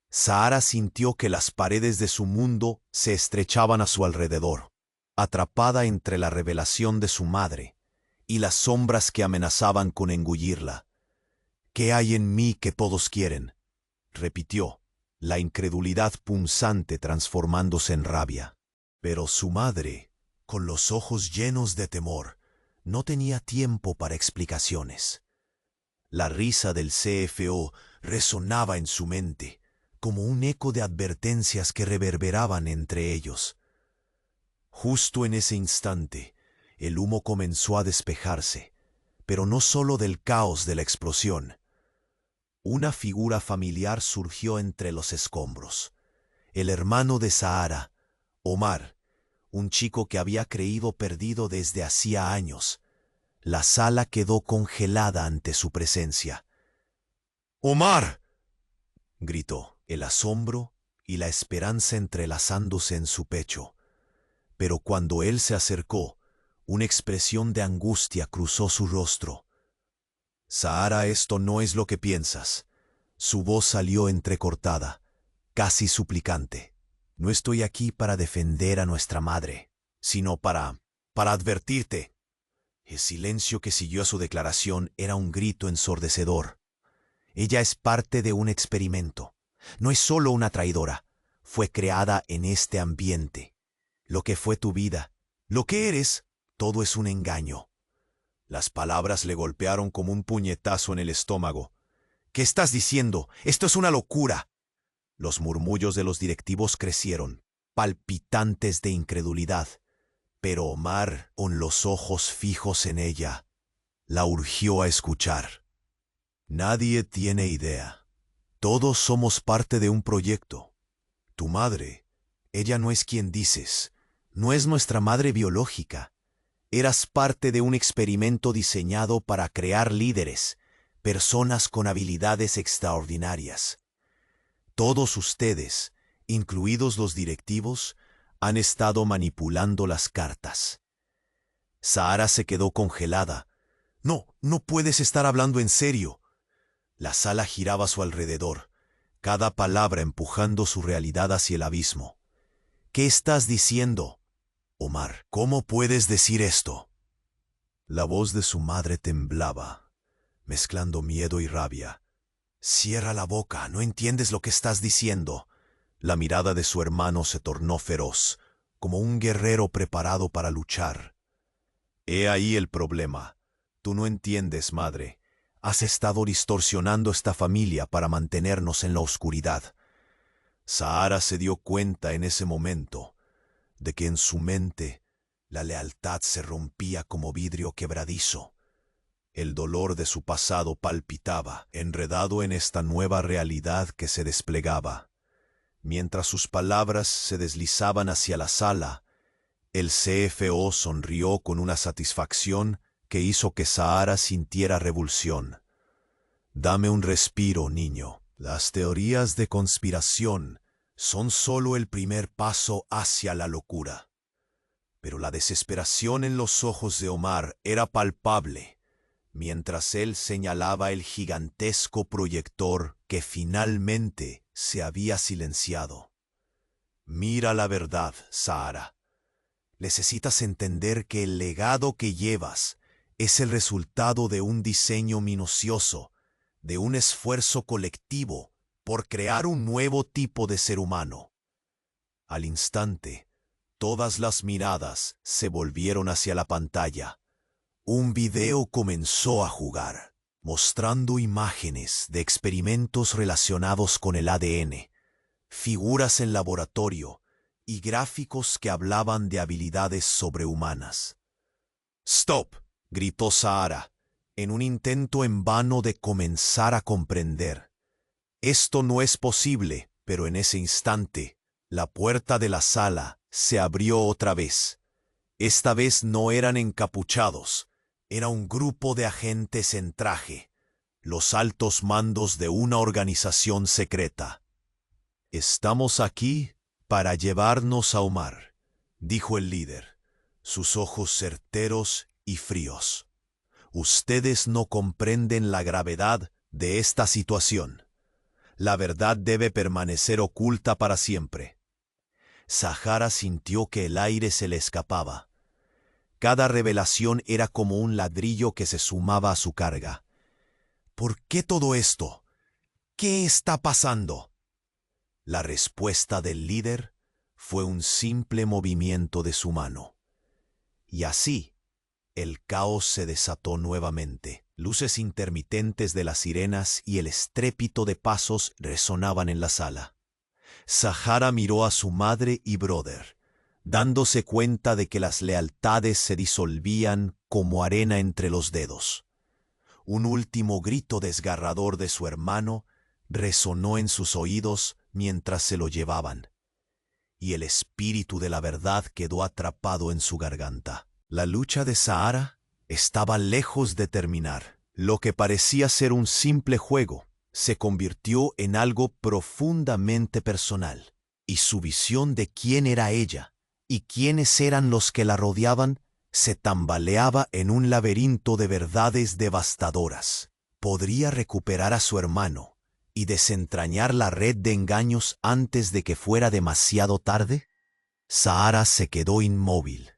Sahara sintió que las paredes de su mundo se estrechaban a su alrededor, atrapada entre la revelación de su madre y las sombras que amenazaban con engullirla. «¿Qué hay en mí que todos quieren?», repitió, la incredulidad punzante transformándose en rabia. Pero su madre, con los ojos llenos de temor, no tenía tiempo para explicaciones. La risa del CFO resonaba en su mente, como un eco de advertencias que reverberaban entre ellos. Justo en ese instante, el humo comenzó a despejarse, pero no solo del caos de la explosión. Una figura familiar surgió entre los escombros. El hermano de Sahara, Omar, un chico que había creído perdido desde hacía años. La sala quedó congelada ante su presencia. ¡Omar!, gritó, el asombro y la esperanza entrelazándose en su pecho. Pero cuando él se acercó, una expresión de angustia cruzó su rostro. «Sahara, esto no es lo que piensas». Su voz salió entrecortada, casi suplicante. «No estoy aquí para defender a nuestra madre, sino para advertirte». El silencio que siguió a su declaración era un grito ensordecedor. Ella es parte de un experimento. No es solo una traidora. Fue creada en este ambiente. Lo que fue tu vida, lo que eres, todo es un engaño. Las palabras le golpearon como un puñetazo en el estómago. «¿Qué estás diciendo? Esto es una locura». Los murmullos de los directivos crecieron, palpitantes de incredulidad. Pero Omar, con los ojos fijos en ella, la urgió a escuchar. «Nadie tiene idea. Todos somos parte de un proyecto. Tu madre, ella no es quien dices. No es nuestra madre biológica. Eras parte de un experimento diseñado para crear líderes, personas con habilidades extraordinarias. Todos ustedes, incluidos los directivos, han estado manipulando las cartas». Sahara se quedó congelada. No puedes estar hablando en serio». La sala giraba a su alrededor, cada palabra empujando su realidad hacia el abismo. «¿Qué estás diciendo, Omar? ¿Cómo puedes decir esto?» La voz de su madre temblaba, mezclando miedo y rabia. «Cierra la boca, no entiendes lo que estás diciendo». La mirada de su hermano se tornó feroz, como un guerrero preparado para luchar. «He ahí el problema. Tú no entiendes, madre. Has estado distorsionando esta familia para mantenernos en la oscuridad». Sahara se dio cuenta en ese momento de que en su mente la lealtad se rompía como vidrio quebradizo. El dolor de su pasado palpitaba, enredado en esta nueva realidad que se desplegaba. Mientras sus palabras se deslizaban hacia la sala, el CFO sonrió con una satisfacción que hizo que Sahara sintiera revulsión. «Dame un respiro, niño. Las teorías de conspiración son solo el primer paso hacia la locura». Pero la desesperación en los ojos de Omar era palpable, mientras él señalaba el gigantesco proyector que finalmente se había silenciado. «Mira la verdad, Sahara. Necesitas entender que el legado que llevas es el resultado de un diseño minucioso, de un esfuerzo colectivo por crear un nuevo tipo de ser humano». Al instante, todas las miradas se volvieron hacia la pantalla. Un video comenzó a jugar, mostrando imágenes de experimentos relacionados con el ADN, figuras en laboratorio y gráficos que hablaban de habilidades sobrehumanas. «¡Stop!», gritó Sahara, en un intento en vano de comenzar a comprender. Esto no es posible, pero en ese instante, la puerta de la sala se abrió otra vez. Esta vez no eran encapuchados, era un grupo de agentes en traje, los altos mandos de una organización secreta. «Estamos aquí para llevarnos a Omar», dijo el líder, sus ojos certeros y fríos. «Ustedes no comprenden la gravedad de esta situación. La verdad debe permanecer oculta para siempre». Sahara sintió que el aire se le escapaba. Cada revelación era como un ladrillo que se sumaba a su carga. «¿Por qué todo esto? ¿Qué está pasando?». La respuesta del líder fue un simple movimiento de su mano. Y así, el caos se desató nuevamente. Luces intermitentes de las sirenas y el estrépito de pasos resonaban en la sala. Sahara miró a su madre y brother, dándose cuenta de que las lealtades se disolvían como arena entre los dedos. Un último grito desgarrador de su hermano resonó en sus oídos mientras se lo llevaban, y el espíritu de la verdad quedó atrapado en su garganta. La lucha de Sahara estaba lejos de terminar. Lo que parecía ser un simple juego se convirtió en algo profundamente personal, y su visión de quién era ella y quiénes eran los que la rodeaban se tambaleaba en un laberinto de verdades devastadoras. ¿Podría recuperar a su hermano y desentrañar la red de engaños antes de que fuera demasiado tarde? Sahara se quedó inmóvil,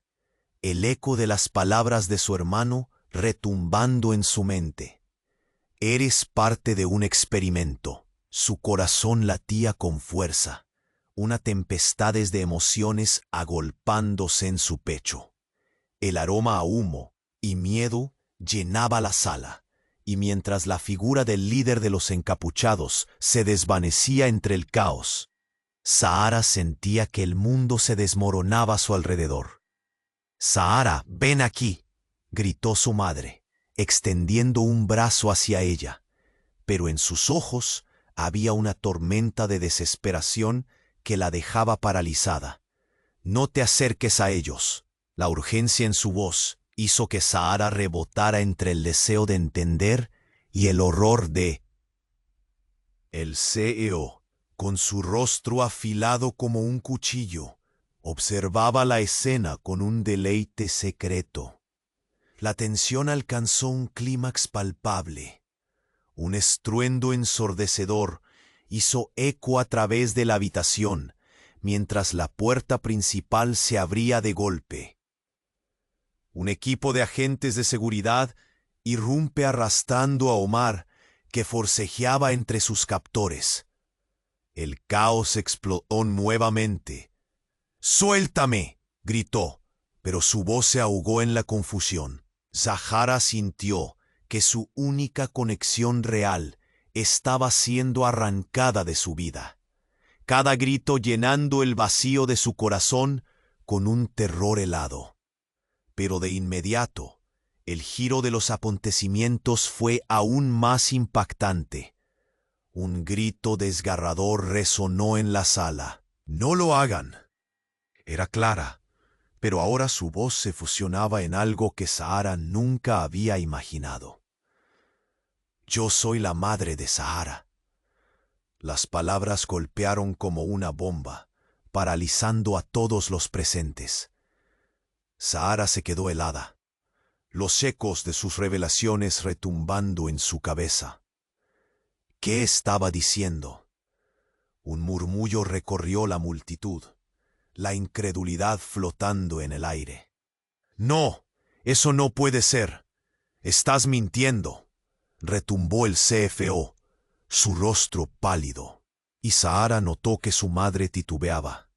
el eco de las palabras de su hermano retumbando en su mente. Eres parte de un experimento. Su corazón latía con fuerza, una tempestad de emociones agolpándose en su pecho. El aroma a humo y miedo llenaba la sala, y mientras la figura del líder de los encapuchados se desvanecía entre el caos, Sahara sentía que el mundo se desmoronaba a su alrededor. «Sahara, ven aquí», gritó su madre, extendiendo un brazo hacia ella, pero en sus ojos había una tormenta de desesperación que la dejaba paralizada. «No te acerques a ellos». La urgencia en su voz hizo que Sahara rebotara entre el deseo de entender y el horror de... El CEO, con su rostro afilado como un cuchillo, observaba la escena con un deleite secreto. La tensión alcanzó un clímax palpable. Un estruendo ensordecedor hizo eco a través de la habitación, mientras la puerta principal se abría de golpe. Un equipo de agentes de seguridad irrumpe arrastrando a Omar, que forcejeaba entre sus captores. El caos explotó nuevamente. «¡Suéltame!», gritó, pero su voz se ahogó en la confusión. Sahara sintió que su única conexión real estaba siendo arrancada de su vida, cada grito llenando el vacío de su corazón con un terror helado. Pero de inmediato, el giro de los acontecimientos fue aún más impactante. Un grito desgarrador resonó en la sala. «¡No lo hagan!». Era clara, pero ahora su voz se fusionaba en algo que Sahara nunca había imaginado. «Yo soy la madre de Sahara». Las palabras golpearon como una bomba, paralizando a todos los presentes. Sahara se quedó helada, los ecos de sus revelaciones retumbando en su cabeza. ¿Qué estaba diciendo? Un murmullo recorrió la multitud, la incredulidad flotando en el aire. «No, eso no puede ser. Estás mintiendo», retumbó el CFO, su rostro pálido. Y Sahara notó que su madre titubeaba.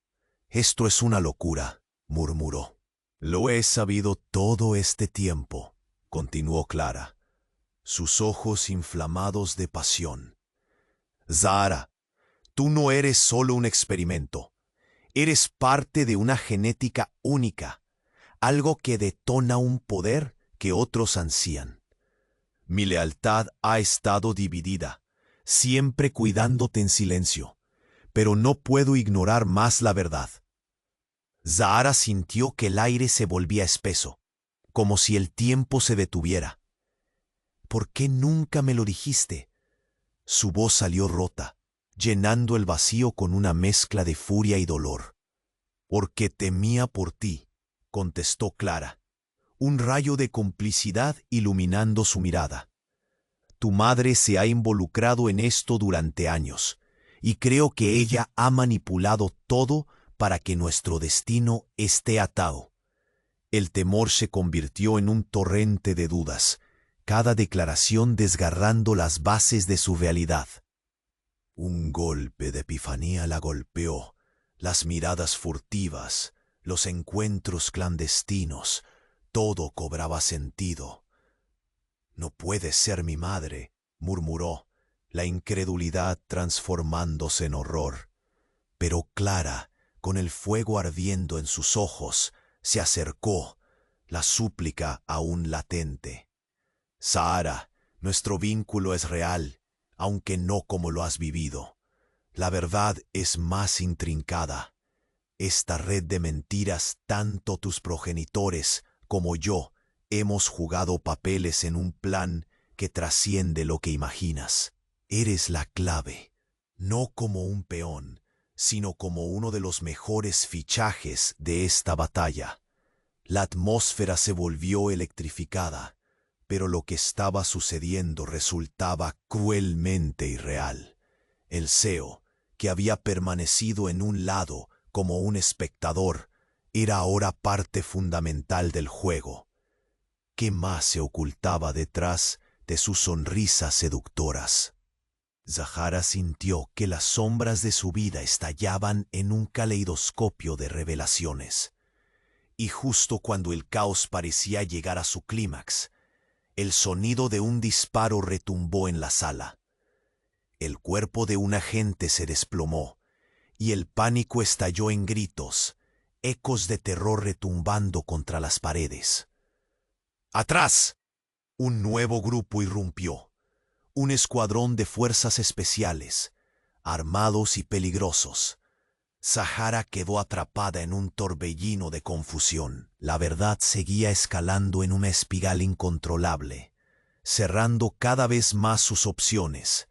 «Esto es una locura», murmuró. «Lo he sabido todo este tiempo», continuó Clara, sus ojos inflamados de pasión. «Sahara, tú no eres solo un experimento. Eres parte de una genética única, algo que detona un poder que otros ansían. Mi lealtad ha estado dividida, siempre cuidándote en silencio, pero no puedo ignorar más la verdad». Sahara sintió que el aire se volvía espeso, como si el tiempo se detuviera. «¿Por qué nunca me lo dijiste?». Su voz salió rota, llenando el vacío con una mezcla de furia y dolor. «Porque temía por ti», contestó Clara, un rayo de complicidad iluminando su mirada. «Tu madre se ha involucrado en esto durante años, y creo que ella ha manipulado todo para que nuestro destino esté atado». El temor se convirtió en un torrente de dudas, cada declaración desgarrando las bases de su realidad. Un golpe de epifanía la golpeó, las miradas furtivas, los encuentros clandestinos, todo cobraba sentido. «No puede ser mi madre», murmuró, la incredulidad transformándose en horror. Pero Clara, con el fuego ardiendo en sus ojos, se acercó, la súplica aún latente. «Sahara, nuestro vínculo es real, aunque no como lo has vivido. La verdad es más intrincada. Esta red de mentiras, tanto tus progenitores como yo, Hemos jugado papeles en un plan que trasciende lo que imaginas. Eres la clave, no como un peón, sino como uno de los mejores fichajes de esta batalla. La atmósfera se volvió electrificada, pero lo que estaba sucediendo resultaba cruelmente irreal. El CEO, que había permanecido en un lado como un espectador, era ahora parte fundamental del juego. ¿Qué más se ocultaba detrás de sus sonrisas seductoras? Zahara sintió que las sombras de su vida estallaban en un caleidoscopio de revelaciones. Y justo cuando el caos parecía llegar a su clímax, el sonido de un disparo retumbó en la sala. El cuerpo de un agente se desplomó, y el pánico estalló en gritos, ecos de terror retumbando contra las paredes. ¡Atrás! Un nuevo grupo irrumpió. Un escuadrón de fuerzas especiales, armados y peligrosos. Zahara quedó atrapada en un torbellino de confusión. La verdad seguía escalando en una espiral incontrolable, cerrando cada vez más sus opciones.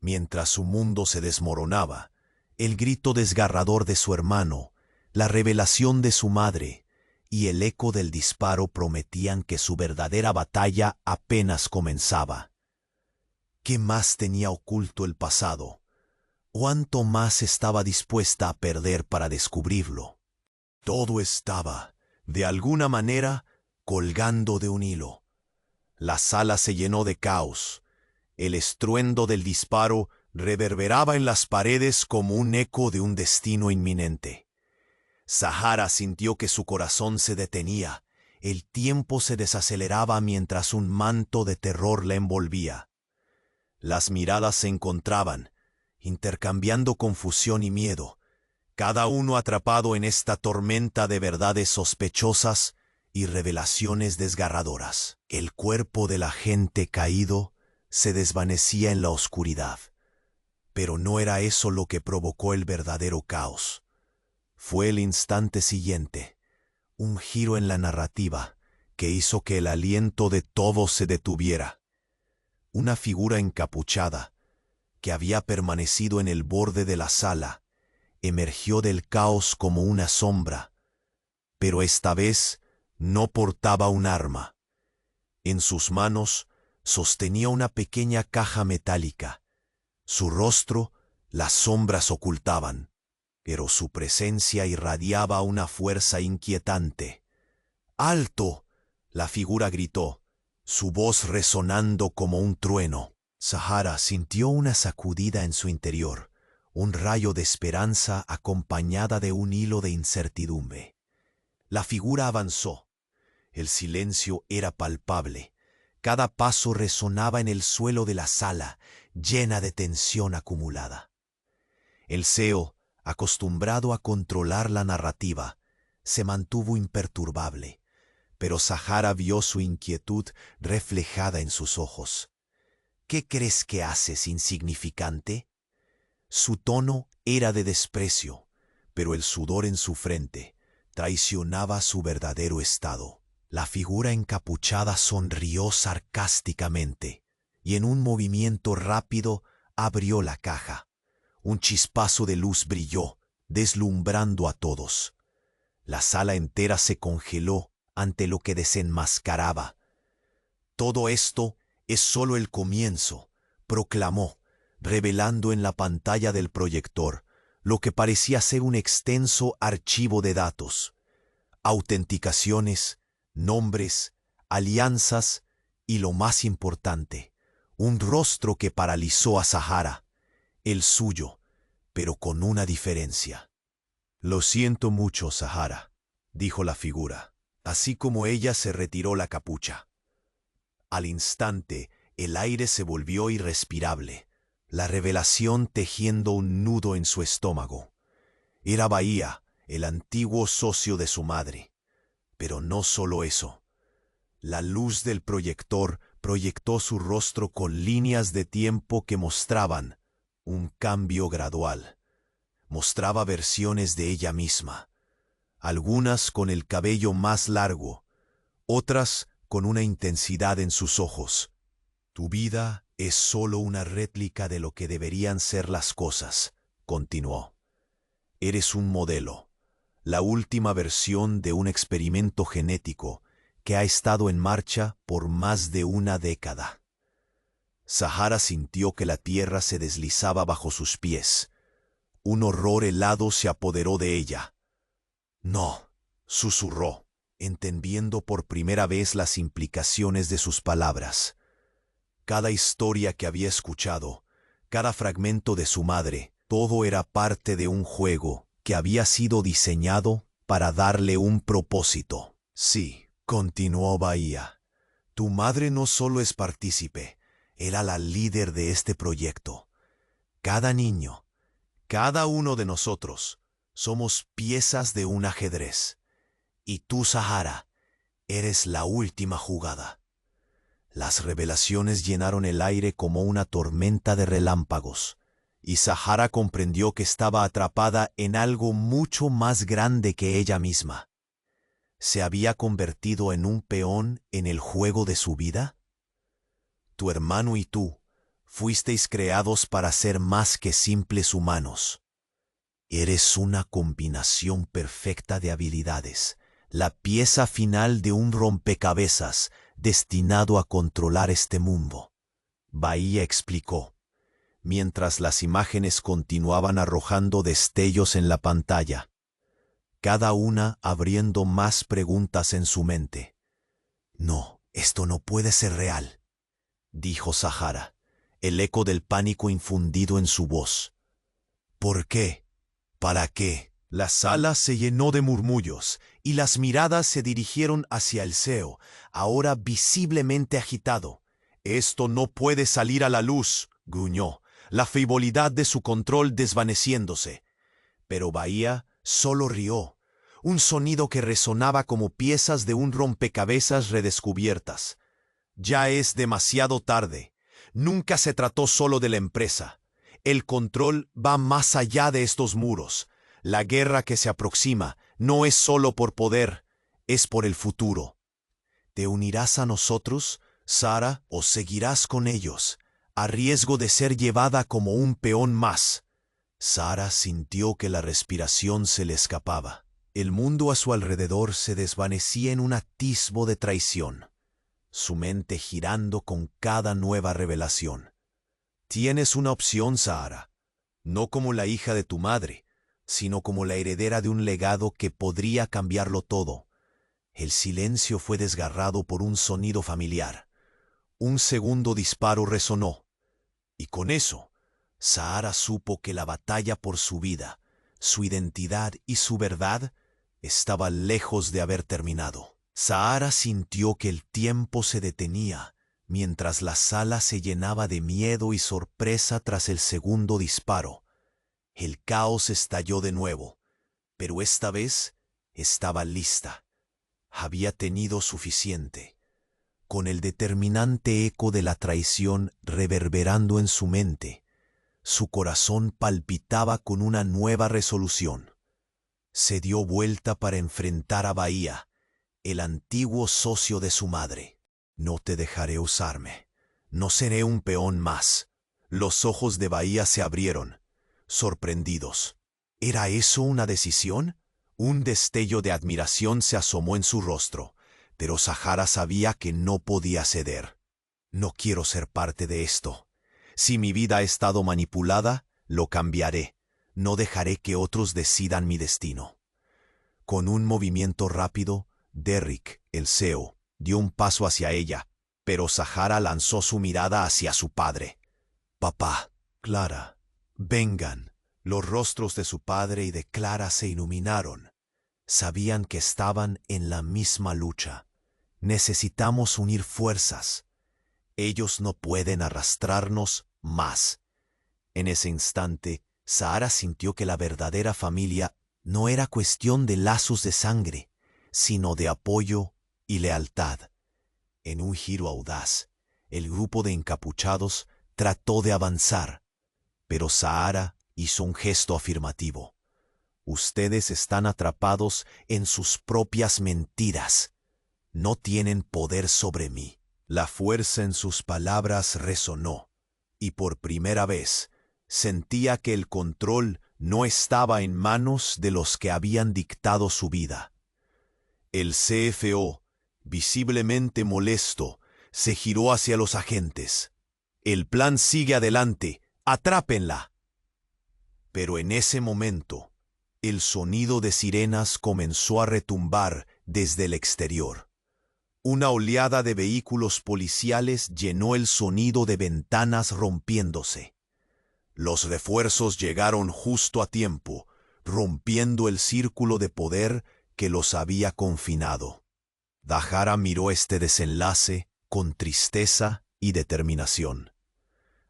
Mientras su mundo se desmoronaba, el grito desgarrador de su hermano, la revelación de su madre y el eco del disparo prometían que su verdadera batalla apenas comenzaba. ¿Qué más tenía oculto el pasado? ¿Cuánto más estaba dispuesta a perder para descubrirlo? Todo estaba, de alguna manera, colgando de un hilo. La sala se llenó de caos. El estruendo del disparo reverberaba en las paredes como un eco de un destino inminente. Zahara sintió que su corazón se detenía. El tiempo se desaceleraba mientras un manto de terror la envolvía. Las miradas se encontraban, intercambiando confusión y miedo, cada uno atrapado en esta tormenta de verdades sospechosas y revelaciones desgarradoras. El cuerpo del agente caído se desvanecía en la oscuridad, pero no era eso lo que provocó el verdadero caos. Fue el instante siguiente, un giro en la narrativa que hizo que el aliento de todos se detuviera. Una figura encapuchada, que había permanecido en el borde de la sala, emergió del caos como una sombra, pero esta vez no portaba un arma. En sus manos sostenía una pequeña caja metálica. Su rostro las sombras ocultaban, pero su presencia irradiaba una fuerza inquietante. ¡Alto!, la figura gritó, su voz resonando como un trueno. Zahara sintió una sacudida en su interior, un rayo de esperanza acompañada de un hilo de incertidumbre. La figura avanzó. El silencio era palpable. Cada paso resonaba en el suelo de la sala, llena de tensión acumulada. El CEO, acostumbrado a controlar la narrativa, se mantuvo imperturbable, pero Zahara vio su inquietud reflejada en sus ojos. ¿Qué crees que haces, insignificante? Su tono era de desprecio, pero el sudor en su frente traicionaba su verdadero estado. La figura encapuchada sonrió sarcásticamente y en un movimiento rápido abrió la caja. Un chispazo de luz brilló, deslumbrando a todos. La sala entera se congeló ante lo que desenmascaraba. Todo esto es solo el comienzo, proclamó, revelando en la pantalla del proyector lo que parecía ser un extenso archivo de datos, autenticaciones, nombres, alianzas y, lo más importante, un rostro que paralizó a Zahara, el suyo, pero con una diferencia. «Lo siento mucho, Zahara», dijo la figura, así como ella se retiró la capucha. Al instante, el aire se volvió irrespirable, la revelación tejiendo un nudo en su estómago. Era Bahía, el antiguo socio de su madre. Pero no solo eso. La luz del proyector proyectó su rostro con líneas de tiempo que mostraban un cambio gradual. Mostraba versiones de ella misma, algunas con el cabello más largo, otras con una intensidad en sus ojos. Tu vida es solo una réplica de lo que deberían ser las cosas, continuó. Eres un modelo, la última versión de un experimento genético que ha estado en marcha por más de una década. Sahara sintió que la tierra se deslizaba bajo sus pies. Un horror helado se apoderó de ella. No, susurró, entendiendo por primera vez las implicaciones de sus palabras. Cada historia que había escuchado, cada fragmento de su madre, todo era parte de un juego que había sido diseñado para darle un propósito. Sí, continuó Bahía, tu madre no solo es partícipe, era la líder de este proyecto. Cada niño, cada uno de nosotros, somos piezas de un ajedrez. Y tú, Sahara, eres la última jugada. Las revelaciones llenaron el aire como una tormenta de relámpagos, y Sahara comprendió que estaba atrapada en algo mucho más grande que ella misma. ¿Se había convertido en un peón en el juego de su vida? Tu hermano y tú fuisteis creados para ser más que simples humanos. Eres una combinación perfecta de habilidades, la pieza final de un rompecabezas destinado a controlar este mundo. Bahía explicó, mientras las imágenes continuaban arrojando destellos en la pantalla, cada una abriendo más preguntas en su mente. No, esto no puede ser real, dijo Sahara, el eco del pánico infundido en su voz. ¿Por qué? ¿Para qué? La sala se llenó de murmullos y las miradas se dirigieron hacia el CEO, ahora visiblemente agitado. Esto no puede salir a la luz, gruñó, la frivolidad de su control desvaneciéndose. Pero Bahía solo rió, un sonido que resonaba como piezas de un rompecabezas redescubiertas. Ya es demasiado tarde. Nunca se trató solo de la empresa. El control va más allá de estos muros. La guerra que se aproxima no es solo por poder, es por el futuro. ¿Te unirás a nosotros, Sara, o seguirás con ellos, a riesgo de ser llevada como un peón más? Sara sintió que la respiración se le escapaba. El mundo a su alrededor se desvanecía en un atisbo de traición, su mente girando con cada nueva revelación. Tienes una opción, Sahara, no como la hija de tu madre, sino como la heredera de un legado que podría cambiarlo todo. El silencio fue desgarrado por un sonido familiar. Un segundo disparo resonó, y con eso, Sahara supo que la batalla por su vida, su identidad y su verdad estaba lejos de haber terminado. Sahara sintió que el tiempo se detenía, mientras la sala se llenaba de miedo y sorpresa tras el segundo disparo. El caos estalló de nuevo, pero esta vez estaba lista. Había tenido suficiente. Con el determinante eco de la traición reverberando en su mente, su corazón palpitaba con una nueva resolución. Se dio vuelta para enfrentar a Bahía, el antiguo socio de su madre. No te dejaré usarme. No seré un peón más. Los ojos de Bahía se abrieron, sorprendidos. ¿Era eso una decisión? Un destello de admiración se asomó en su rostro, pero Sahara sabía que no podía ceder. No quiero ser parte de esto. Si mi vida ha estado manipulada, lo cambiaré. No dejaré que otros decidan mi destino. Con un movimiento rápido, Derrick, el CEO, dio un paso hacia ella, pero Sahara lanzó su mirada hacia su padre. Papá, Clara, vengan. Los rostros de su padre y de Clara se iluminaron. Sabían que estaban en la misma lucha. Necesitamos unir fuerzas. Ellos no pueden arrastrarnos más. En ese instante, Sahara sintió que la verdadera familia no era cuestión de lazos de sangre, sino de apoyo y lealtad. En un giro audaz, el grupo de encapuchados trató de avanzar, pero Sahara hizo un gesto afirmativo. Ustedes están atrapados en sus propias mentiras. no tienen poder sobre mí. La fuerza en sus palabras resonó, y por primera vez sentía que el control no estaba en manos de los que habían dictado su vida. El CFO, visiblemente molesto, se giró hacia los agentes. «El plan sigue adelante, atrápenla». Pero en ese momento, el sonido de sirenas comenzó a retumbar desde el exterior. Una oleada de vehículos policiales llenó el sonido de ventanas rompiéndose. Los refuerzos llegaron justo a tiempo, rompiendo el círculo de poder que los había confinado. Dahara miró este desenlace con tristeza y determinación.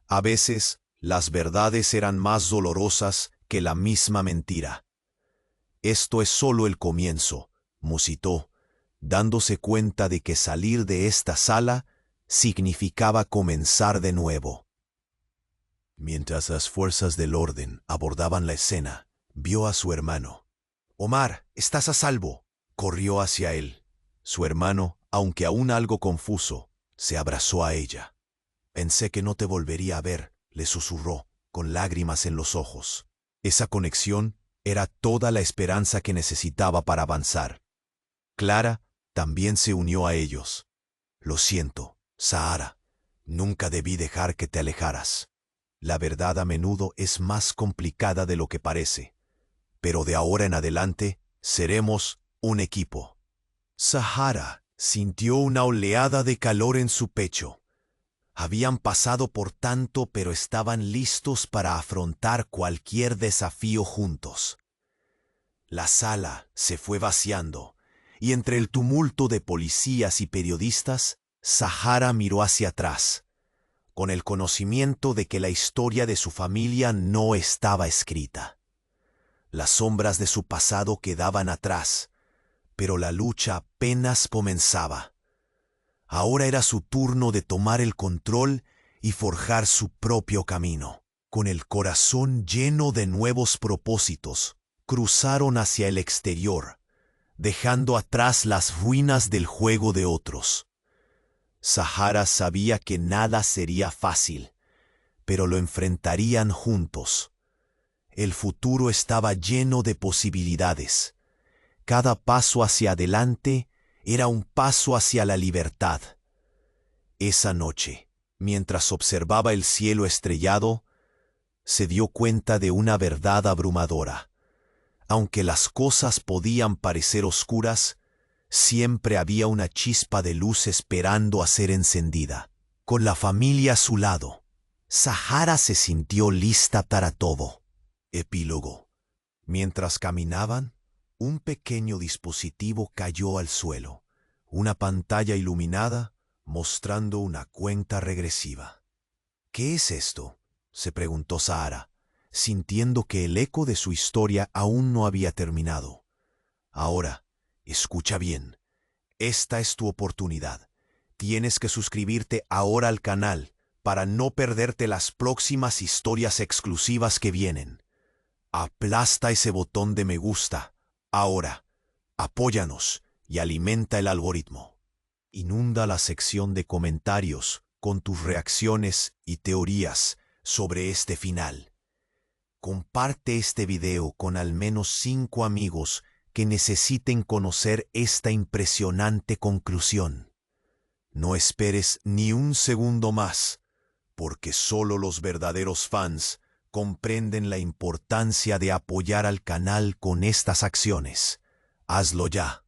A veces, las verdades eran más dolorosas que la misma mentira. «Esto es solo el comienzo», musitó, dándose cuenta de que salir de esta sala significaba comenzar de nuevo. Mientras las fuerzas del orden abordaban la escena, vio a su hermano. «Omar, estás a salvo», corrió hacia él. Su hermano, aunque aún algo confuso, se abrazó a ella. «Pensé que no te volvería a ver», le susurró, con lágrimas en los ojos. Esa conexión era toda la esperanza que necesitaba para avanzar. Clara también se unió a ellos. «Lo siento, Sahara. Nunca debí dejar que te alejaras. La verdad a menudo es más complicada de lo que parece. Pero de ahora en adelante seremos un equipo». Sahara sintió una oleada de calor en su pecho. Habían pasado por tanto, pero estaban listos para afrontar cualquier desafío juntos. La sala se fue vaciando, y entre el tumulto de policías y periodistas, Sahara miró hacia atrás, con el conocimiento de que la historia de su familia no estaba escrita. Las sombras de su pasado quedaban atrás, pero la lucha apenas comenzaba. Ahora era su turno de tomar el control y forjar su propio camino. Con el corazón lleno de nuevos propósitos, cruzaron hacia el exterior, dejando atrás las ruinas del juego de otros. Sahara sabía que nada sería fácil, pero lo enfrentarían juntos. El futuro estaba lleno de posibilidades. Cada paso hacia adelante era un paso hacia la libertad. Esa noche, mientras observaba el cielo estrellado, se dio cuenta de una verdad abrumadora. Aunque las cosas podían parecer oscuras, siempre había una chispa de luz esperando a ser encendida. Con la familia a su lado, Sahara se sintió lista para todo. Epílogo. Mientras caminaban, un pequeño dispositivo cayó al suelo, una pantalla iluminada mostrando una cuenta regresiva. «¿Qué es esto?», se preguntó Sahara, sintiendo que el eco de su historia aún no había terminado. «Ahora, escucha bien. Esta es tu oportunidad. Tienes que suscribirte ahora al canal para no perderte las próximas historias exclusivas que vienen. Aplasta ese botón de me gusta. Ahora, apóyanos y alimenta el algoritmo. Inunda la sección de comentarios con tus reacciones y teorías sobre este final. Comparte este video con al menos 5 amigos que necesiten conocer esta impresionante conclusión. No esperes ni un segundo más, porque solo los verdaderos fans comprenden la importancia de apoyar al canal con estas acciones. Hazlo ya.